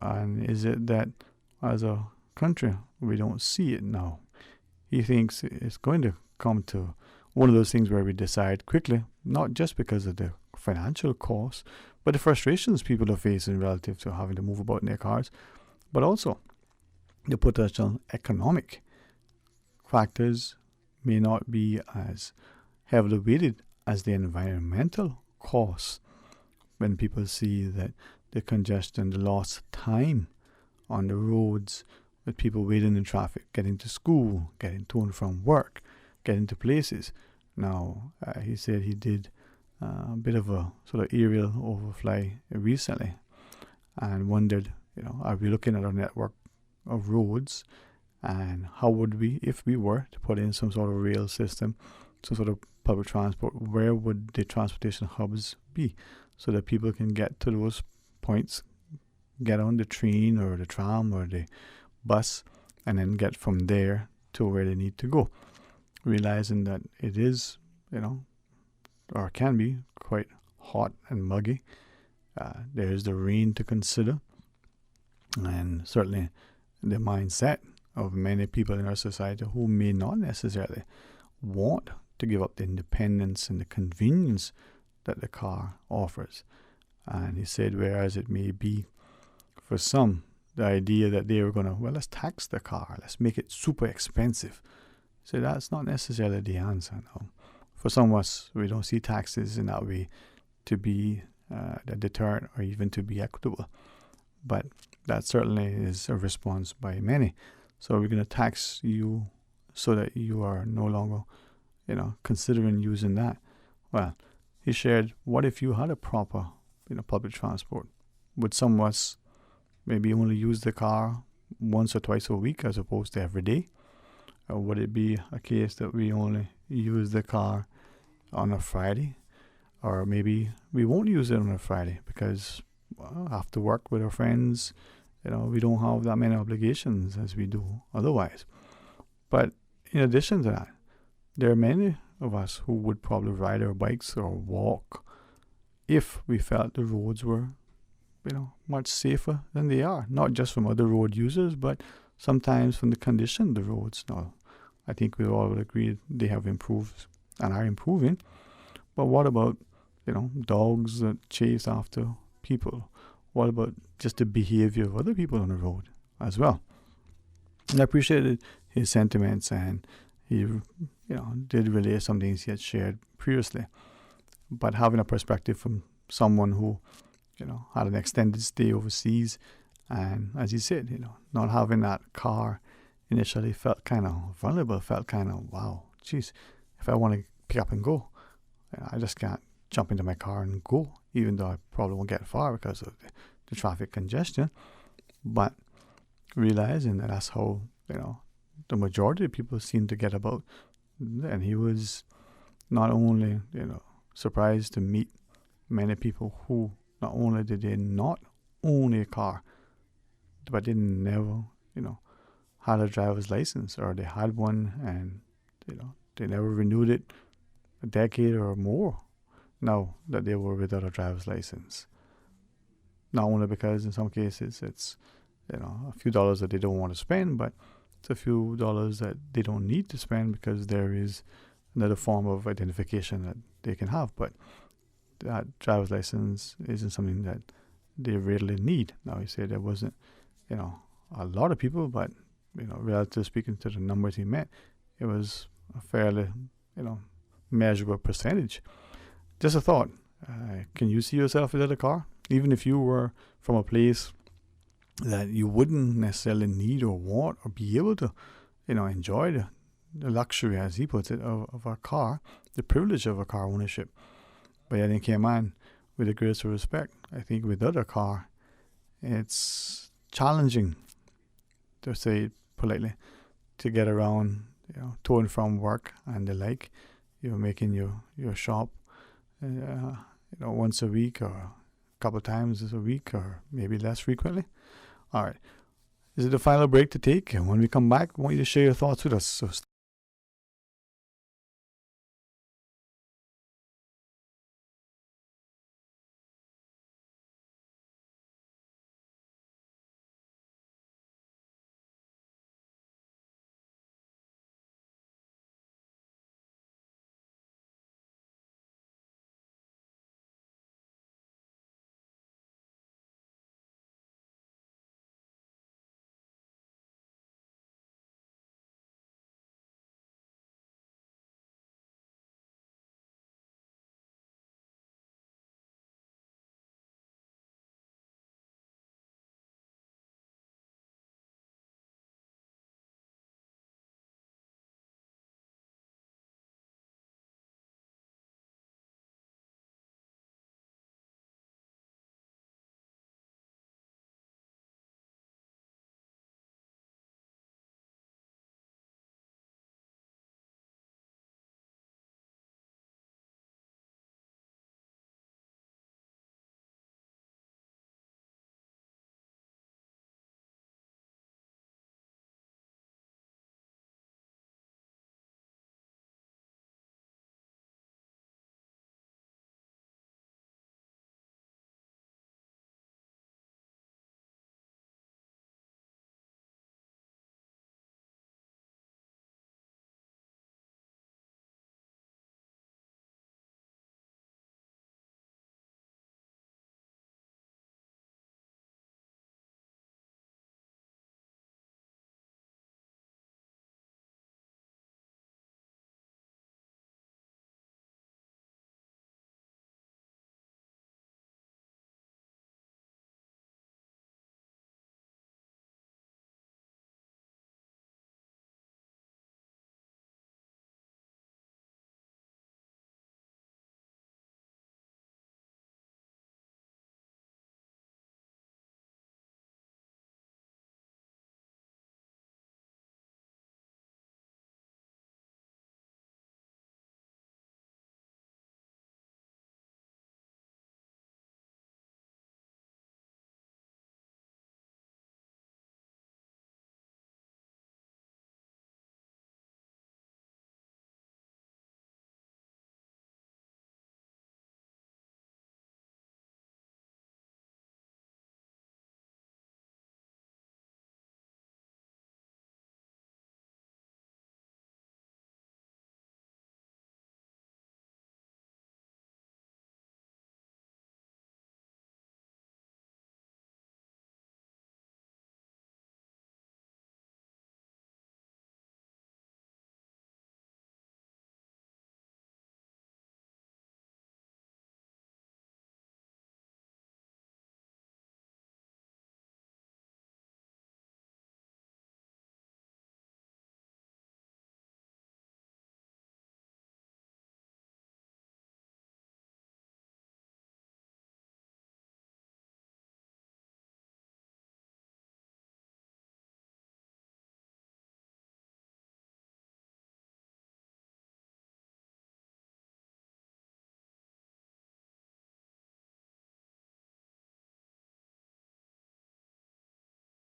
And is it that as a country we don't see it now? He thinks it's going to come to one of those things where we decide quickly, not just because of the financial cost, but the frustrations people are facing relative to having to move about in their cars, but also the potential economic factors may not be as heavily weighted as the environmental costs, when people see that the congestion, the lost time on the roads, with people waiting in traffic, getting to school, getting to and from work, getting to places. Now, he said he did a bit of a sort of aerial overfly recently and wondered, are we looking at a network of roads, and how would we, if we were to put in some sort of rail system, some sort of public transport, where would the transportation hubs be so that people can get to those points, get on the train or the tram or the bus, and then get from there to where they need to go, realizing that it is, or can be quite hot and muggy. There is the rain to consider, and certainly the mindset of many people in our society who may not necessarily want to give up the independence and the convenience that the car offers. And he said, whereas it may be for some the idea that they were going to, let's tax the car, let's make it super expensive. So that's not necessarily the answer. No. For some of us, we don't see taxes in that way to be a deterrent or even to be equitable. But that certainly is a response by many. So we're going to tax you so that you are no longer, considering using that. Well, he shared, what if you had a proper, public transport? Would some of us maybe only use the car once or twice a week as opposed to every day? Or would it be a case that we only use the car on a Friday? Or maybe we won't use it on a Friday because after work with our friends, we don't have that many obligations as we do otherwise. But in addition to that, there are many of us who would probably ride our bikes or walk if we felt the roads were, much safer than they are. Not just from other road users, but sometimes from the condition of the roads. Now, I think we all would agree they have improved and are improving. But what about, dogs that chase after people? What about just the behavior of other people on the road as well? And I appreciated his sentiments, and he, did relay some things he had shared previously. But having a perspective from someone who, had an extended stay overseas, and as he said, not having that car initially felt kind of vulnerable, felt kind of, wow, geez, if I want to pick up and go, I just can't jump into my car and go, even though I probably won't get far because of the traffic congestion. But realizing that that's how, the majority of people seem to get about. And he was not only, surprised to meet many people who not only did they not own a car, but they never, had a driver's license, or they had one and, they never renewed it a decade or more now that they were without a driver's license. Not only because in some cases it's, a few dollars that they don't want to spend, but it's a few dollars that they don't need to spend because there is another form of identification that they can have. But that driver's license isn't something that they really need. Now, he said there wasn't, a lot of people, but, relative speaking to the numbers he met, it was a fairly, measurable percentage. Just a thought. Can you see yourself without a car? Even if you were from a place that you wouldn't necessarily need or want or be able to, enjoy the luxury, as he puts it, of a car, the privilege of a car ownership. But yet in Cayman, with the greatest respect, I think without a car, it's challenging, to say it politely, to get around, to and from work and the like. You're making your shop, once a week or a couple times a week or maybe less frequently. All right. This is the final break to take. And when we come back, I want you to share your thoughts with us. So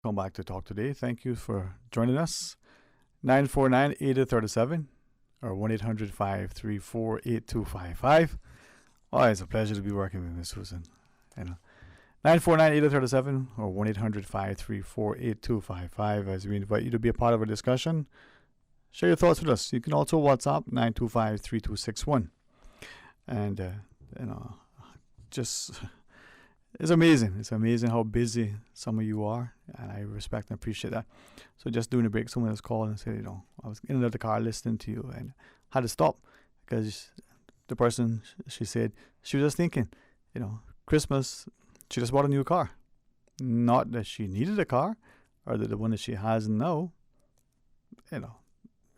come back to Talk Today. Thank you for joining us. 949-8037 or 1-800-534-8255. Oh, it's a pleasure to be working with Miss Susan. 949-8037 or 1-800-534-8255 as we invite you to be a part of our discussion. Share your thoughts with us. You can also WhatsApp 925-3261. And, just... It's amazing. It's amazing how busy some of you are, and I respect and appreciate that. So just during the break, someone else called and said, I was in the car listening to you and had to stop because the person, she said, she was just thinking, Christmas, she just bought a new car. Not that she needed a car, or that the one that she has now,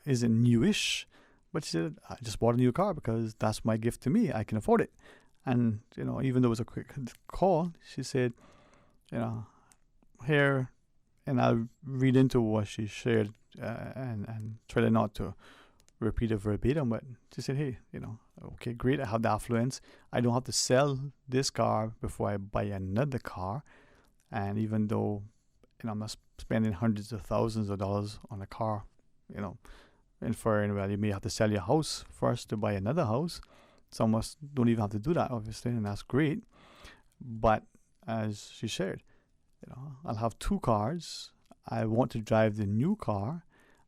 isn't newish. But she said, I just bought a new car because that's my gift to me. I can afford it. And, even though it was a quick call, she said, here, and I'll read into what she shared and try not to repeat it verbatim, but she said, hey, okay, great, I have the affluence. I don't have to sell this car before I buy another car. And even though, I'm not spending hundreds of thousands of dollars on a car, inferring, well, you may have to sell your house first to buy another house. Some of us don't even have to do that, obviously, and that's great. But as she shared, I'll have two cars. I want to drive the new car.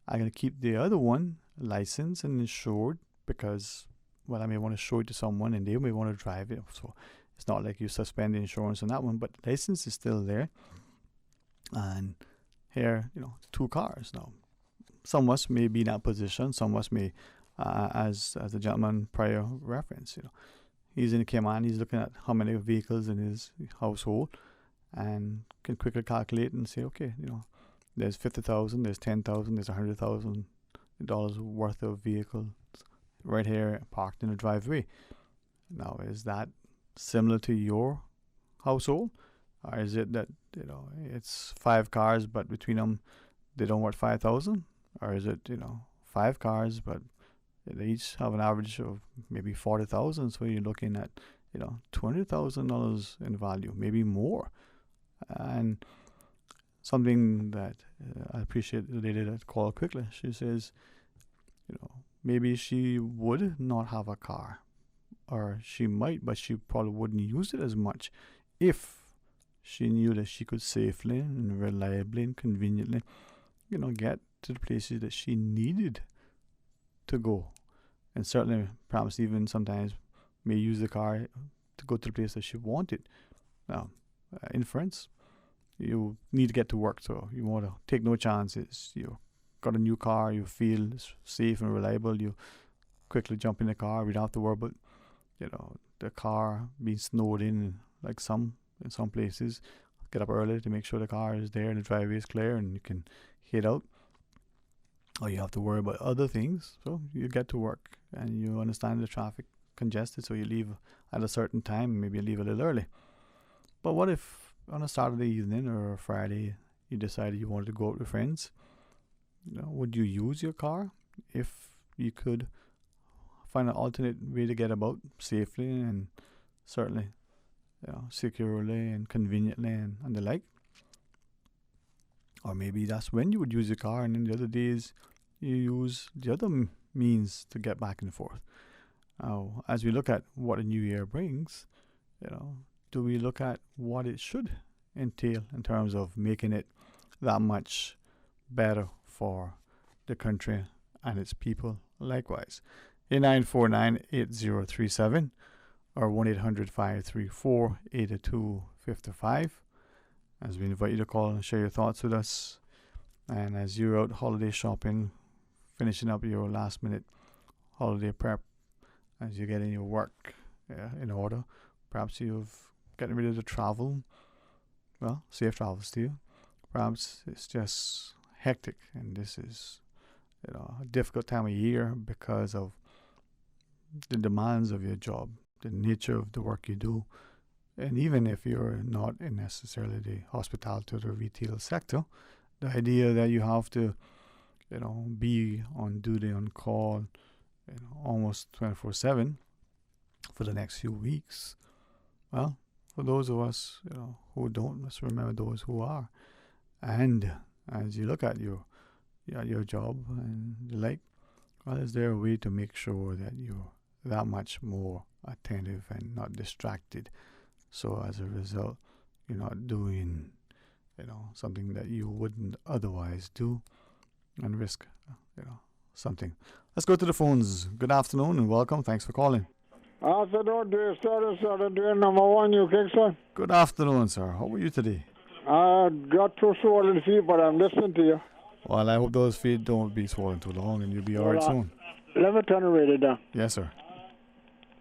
I'm going to keep the other one licensed and insured because, well, I may want to show it to someone and they may want to drive it. So it's not like you suspend the insurance on that one, but the license is still there. And here, two cars. Now, some of us may be in that position. Some of us may, as the gentleman prior reference, he's in the Cayman. He's looking at how many vehicles in his household and can quickly calculate and say, okay, there's 50,000, there's 10,000, there's $100,000 worth of vehicles right here parked in the driveway. Now, is that similar to your household, or is it that it's 5 cars, but between them they don't worth 5,000, or is it 5 cars, but they each have an average of maybe 40,000? So you're looking at $200,000 in value, maybe more. And something that I appreciate the lady that called quickly. She says, maybe she would not have a car, or she might, but she probably wouldn't use it as much if she knew that she could safely and reliably and conveniently, get to the places that she needed to go. And certainly, perhaps even sometimes may use the car to go to the place that she wanted. Now, inference, you need to get to work, so you want to take no chances. You got a new car, you feel it's safe and reliable, you quickly jump in the car. We don't have to worry about the car being snowed in, like in some places. Get up early to make sure the car is there and the driveway is clear and you can head out. Or you have to worry about other things. So you get to work and you understand the traffic congested, so you leave at a certain time, maybe you leave a little early. But what if on a Saturday evening or a Friday you decided you wanted to go out with friends? Would you use your car if you could find an alternate way to get about safely and certainly securely and conveniently and the like? Or maybe that's when you would use your car, and then the other days you use the other means to get back and forth. Now, as we look at what a new year brings, do we look at what it should entail in terms of making it that much better for the country and its people likewise? 8949-8037 or 1-800-534-8255 as we invite you to call and share your thoughts with us. And as you're out holiday shopping, finishing up your last minute holiday prep, as you're getting your work in order, perhaps you've getting ready to travel. Well, safe travels to you. Perhaps it's just hectic and this is a difficult time of year because of the demands of your job, the nature of the work you do. And even if you're not in necessarily the hospitality or the retail sector, the idea that you have to, be on duty, on call, almost 24/7 for the next few weeks. Well, for those of us, who don't, let's remember those who are. And as you look at your job and the like, well, is there a way to make sure that you're that much more attentive and not distracted? So as a result, you're not doing, something that you wouldn't otherwise do and risk, something. Let's go to the phones. Good afternoon and welcome. Thanks for calling. Afternoon, dear sir, dear number one, you Kingston. Good afternoon, sir. How are you today? I got too swollen feet, but I'm listening to you. Well, I hope those feet don't be swollen too long and you'll be all right soon. Let me turn the radio down. Yes, sir.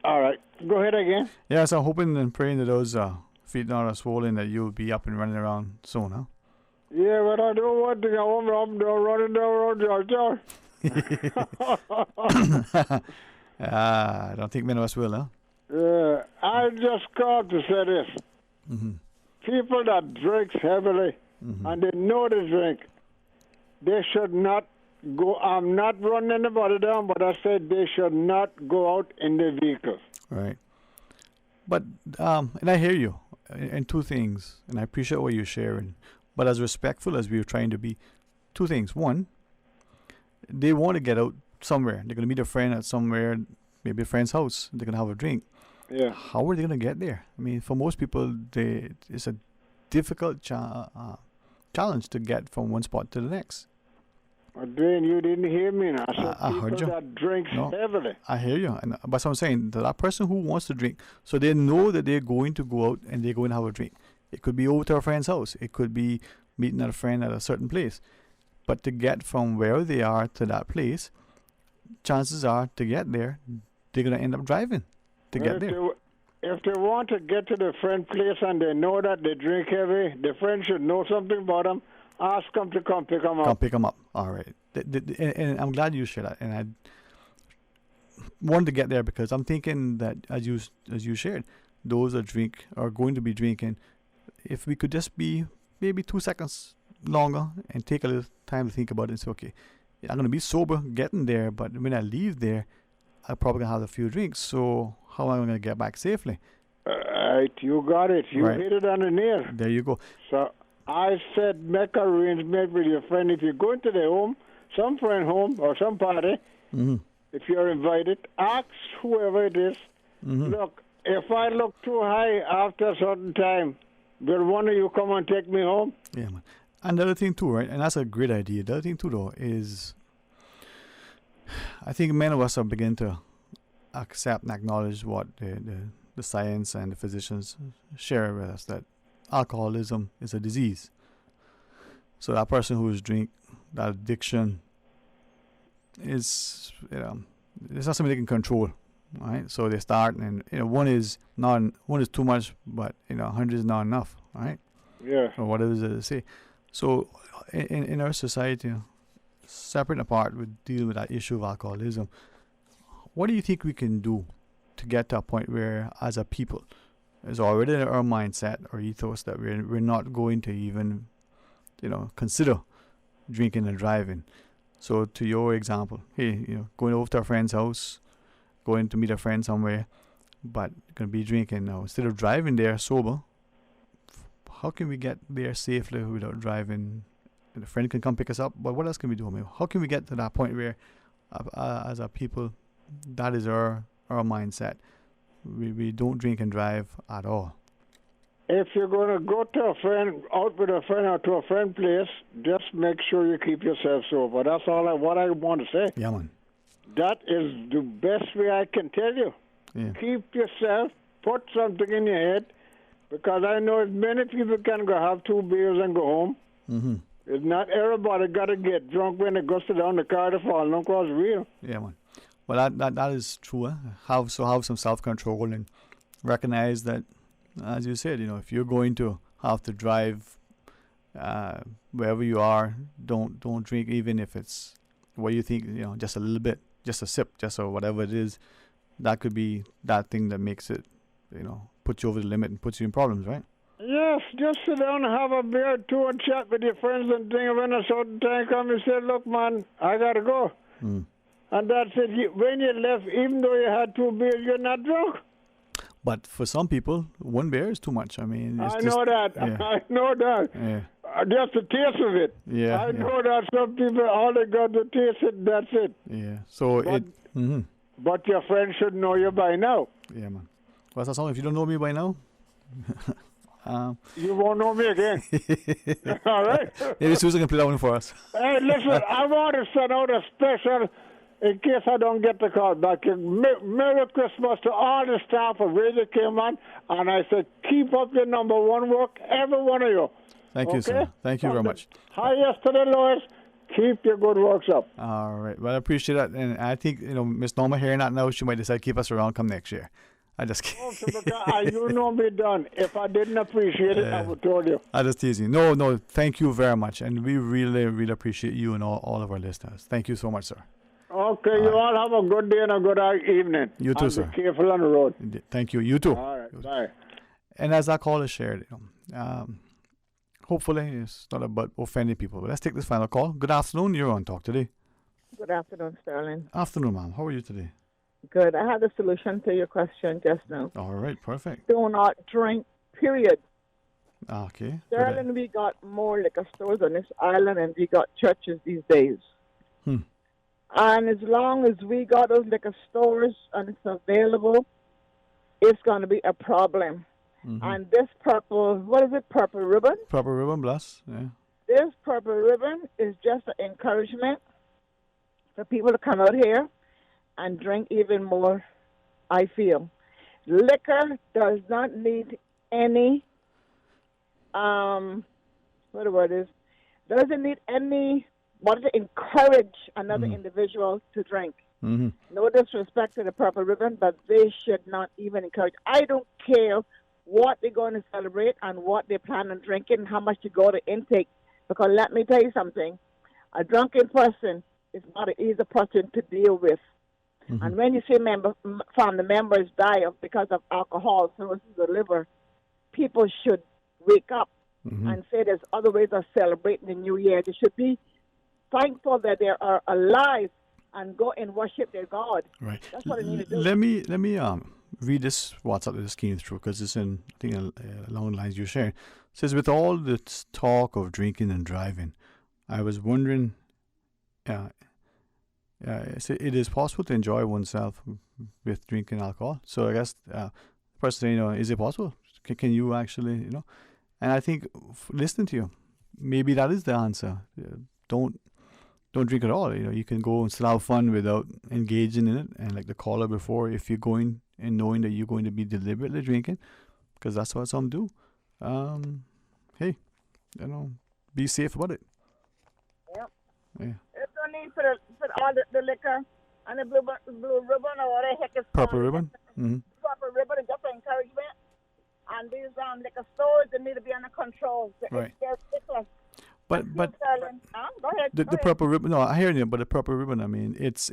All right. Go ahead again. Yes, I'm hoping and praying that those feet not are swollen, that you'll be up and running around soon, huh? Yeah, but I don't want to go home. I'm running down road, George. I don't think many of us will, huh? Yeah, I just called to say this. Mm-hmm. People that drink heavily and they know they drink, they should not go. I'm not running anybody down, but I said they should not go out in their vehicles. Right. But, and I hear you in two things, and I appreciate what you're sharing. But as respectful as we're trying to be, two things. One, they want to get out somewhere. They're going to meet a friend at somewhere, maybe a friend's house. They're going to have a drink. Yeah. How are they going to get there? I mean, for most people, it's a difficult challenge to get from one spot to the next. Dwayne, you didn't hear me now. I heard people you. that drinks heavily. I hear you. But I'm saying that person who wants to drink, so they know that they're going to go out and they're going to have a drink. It could be over to a friend's house. It could be meeting a friend at a certain place. But to get from where they are to that place, chances are to get there, they're going to end up driving to get there. If they want to get to the friend place and they know that they drink heavy, the friend should know something about them. Ask them to come pick them up. Come pick them up. All right. And I'm glad you shared that. And I wanted to get there because I'm thinking that as you shared, those that drink are going to be drinking. If we could just be maybe 2 seconds longer and take a little time to think about it and say, okay, I'm going to be sober getting there, but when I leave there, I'm probably going to have a few drinks. So how am I going to get back safely? Right, you got it. You hit it on the nail. There you go. So I said make arrangement with your friend. If you're going to their home, some friend home or some party, if you're invited, ask whoever it is, look, if I look too high after a certain time, will one of you come and take me home? Yeah, man. And the other thing too, right, and that's a great idea. The other thing too, though, is I think many of us are beginning to accept and acknowledge what the science and the physicians share with us, that alcoholism is a disease. So that person who's drink, that addiction is, it's not something they can control, right? So they start, and one is too much, but 100 is not enough, right? Yeah. Or whatever they say. So in our society, separate and apart with dealing with that issue of alcoholism, what do you think we can do to get to a point where, as a people, it's already in our mindset or ethos that we're not going to even, consider drinking and driving? So to your example, hey, going over to a friend's house, going to meet a friend somewhere, but going to be drinking now. Instead of driving there sober, how can we get there safely without driving? And a friend can come pick us up, but what else can we do? I mean, how can we get to that point where, as a people, that is our mindset? We don't drink and drive at all. If you're going to go to a friend, out with a friend or to a friend place, just make sure you keep yourself sober. That's what I want to say. Yeah, man. That is the best way I can tell you. Yeah. Keep yourself, put something in your head, because I know many people can go have 2 beers and go home. It's not everybody got to get drunk when they go sit down in the car to fall down across the wheel. Yeah, man. Well, that is true. Have some self-control and recognize that, as you said, if you're going to have to drive wherever you are, don't drink, even if it's what you think, just a little bit, just a sip, just or whatever it is. That could be that thing that makes it, puts you over the limit and puts you in problems, right? Yes, just sit down and have a beer or two and chat with your friends and think of when a certain time comes and say, look, man, I got to go. And that's it. When you left, even though you had 2 beers, you're not drunk. But for some people, 1 beer is too much. I mean, I know that. Yeah. I know that. Yeah. Just the taste of it. Yeah. I know that some people, all they got to taste it, that's it. Yeah. So But your friend should know you by now. Yeah, man. What's that song? If you don't know me by now, you won't know me again. All right. Maybe Susan can play that one for us. Hey, listen, I want to send out a special, in case I don't get the call back. Merry Christmas to all the staff of Radio Cayman. And I said, keep up your #1 work, every one of you. Thank you, sir. Thank you very much. Highest to the lowest, Keep your good works up. All right. Well, I appreciate that. And I think, Miss Norma hearing that now, she might decide to keep us around come next year. I just You know me done. If I didn't appreciate it, I would told you. I just tease you. No, thank you very much. And we really, really appreciate you and all of our listeners. Thank you so much, sir. Okay, you all have a good day and a good evening. You too, and sir. Be careful on the road. Thank you. You too. All right, bye. And as our caller shared, hopefully it's not about offending people. But let's take this final call. Good afternoon. You're on Talk Today. Good afternoon, Sterling. Afternoon, ma'am. How are you today? Good. I have the solution to your question just now. All right, perfect. Do not drink, period. Okay. Sterling, we got more liquor stores on this island and we got churches these days. And as long as we got those liquor stores and it's available, it's going to be a problem. And this purple ribbon? Purple ribbon, bless. Yeah. This purple ribbon is just an encouragement for people to come out here and drink even more, I feel. Liquor does not need any, doesn't need any, wanted to encourage another individual to drink. No disrespect to the purple ribbon, but they should not even encourage. I don't care what they're going to celebrate and what they plan on drinking and how much to go to intake. Because let me tell you something, a drunken person is not an easy person to deal with. And when you see family members die because of alcohol, cirrhosis of the liver, people should wake up and say there's other ways of celebrating the new year. They should be thankful that they are alive and go and worship their God. Right. That's what I need to do. Let me read this WhatsApp that just came through because it's in, I think, along the lines you're sharing. It says, with all this talk of drinking and driving, I was wondering, it is possible to enjoy oneself with drinking alcohol. So I guess the person saying, is it possible? Can you actually, And I think listening to you, maybe that is the answer. Don't drink at all. You can go and still have fun without engaging in it. And like the caller before, if you're going and knowing that you're going to be deliberately drinking, because that's what some do. Hey, be safe about it. Yep. Yeah. There's no need for all the liquor and the blue ribbon or what the heck is Purple ribbon. Purple ribbon is just for encouragement. And these liquor stores, they need to be under control. Right. They're ridiculous. But Go ahead. The purple ribbon. No, I hear you. But the purple ribbon. I mean, it's.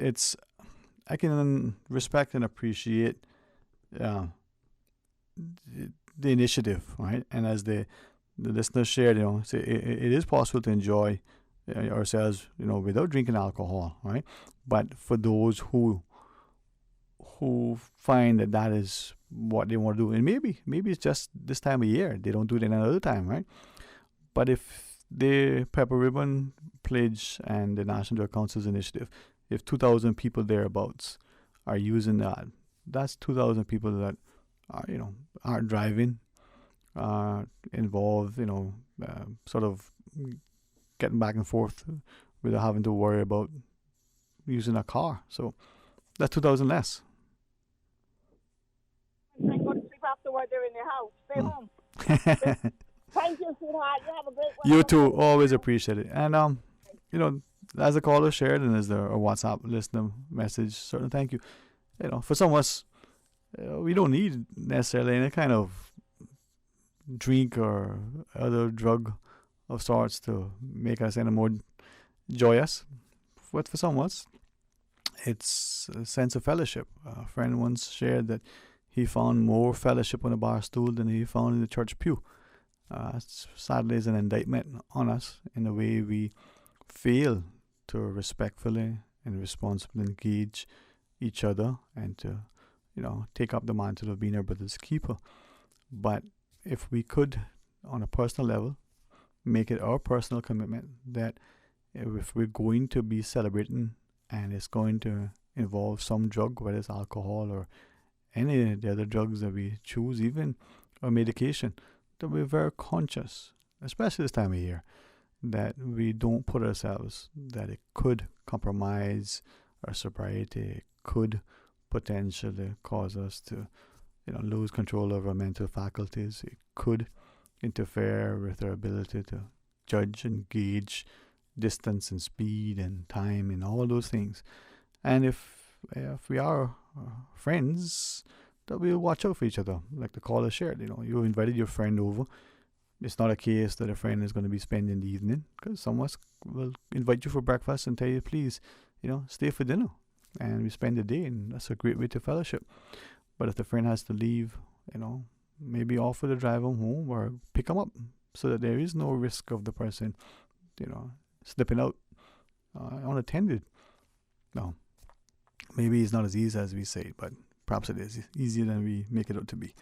I can respect and appreciate the initiative, right? And as the listeners shared, it is possible to enjoy ourselves, without drinking alcohol, right? But for those who find that is what they want to do, and maybe it's just this time of year, they don't do it another time, right? But if the Purple Ribbon Pledge and the National Drug Council's initiative, if 2,000 people thereabouts are using that, that's 2,000 people that are driving, involved, sort of getting back and forth without having to worry about using a car. So that's 2,000 less. They go to sleep afterward. They're in their house. Stay home. Thank you, sweetheart. You have a great one. You too. Always appreciate it. And as the caller shared and as the WhatsApp listener message, certainly thank you. For some of us, we don't need necessarily any kind of drink or other drug of sorts to make us any more joyous. But for some of us, it's a sense of fellowship. A friend once shared that he found more fellowship on a bar stool than he found in the church pew. Sadly, is an indictment on us in the way we fail to respectfully and responsibly engage each other and to, take up the mantle of being our brother's keeper. But if we could, on a personal level, make it our personal commitment that if we're going to be celebrating and it's going to involve some drug, whether it's alcohol or any of the other drugs that we choose, even or medication, that we're very conscious, especially this time of year, that we don't put ourselves, that it could compromise our sobriety, it could potentially cause us to, lose control of our mental faculties. It could interfere with our ability to judge and gauge distance and speed and time and all those things. And if we are friends, that we'll watch out for each other, like the caller shared. You invited your friend over. It's not a case that a friend is going to be spending the evening, because some of us will invite you for breakfast and tell you, please, stay for dinner, and we spend the day, and that's a great way to fellowship. But if the friend has to leave, maybe offer to drive them home or pick them up, so that there is no risk of the person, slipping out unattended. No, maybe it's not as easy as we say, but perhaps it is easier than we make it out to be.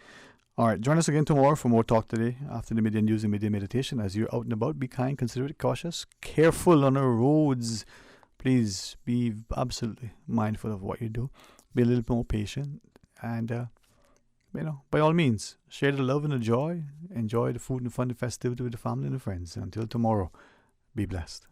All right, join us again tomorrow for more Talk Today after the midday news and midday meditation. As you're out and about, be kind, considerate, cautious, careful on our roads. Please be absolutely mindful of what you do. Be a little more patient, and by all means, share the love and the joy. Enjoy the food and fun and festivity with the family and the friends. Until tomorrow, be blessed.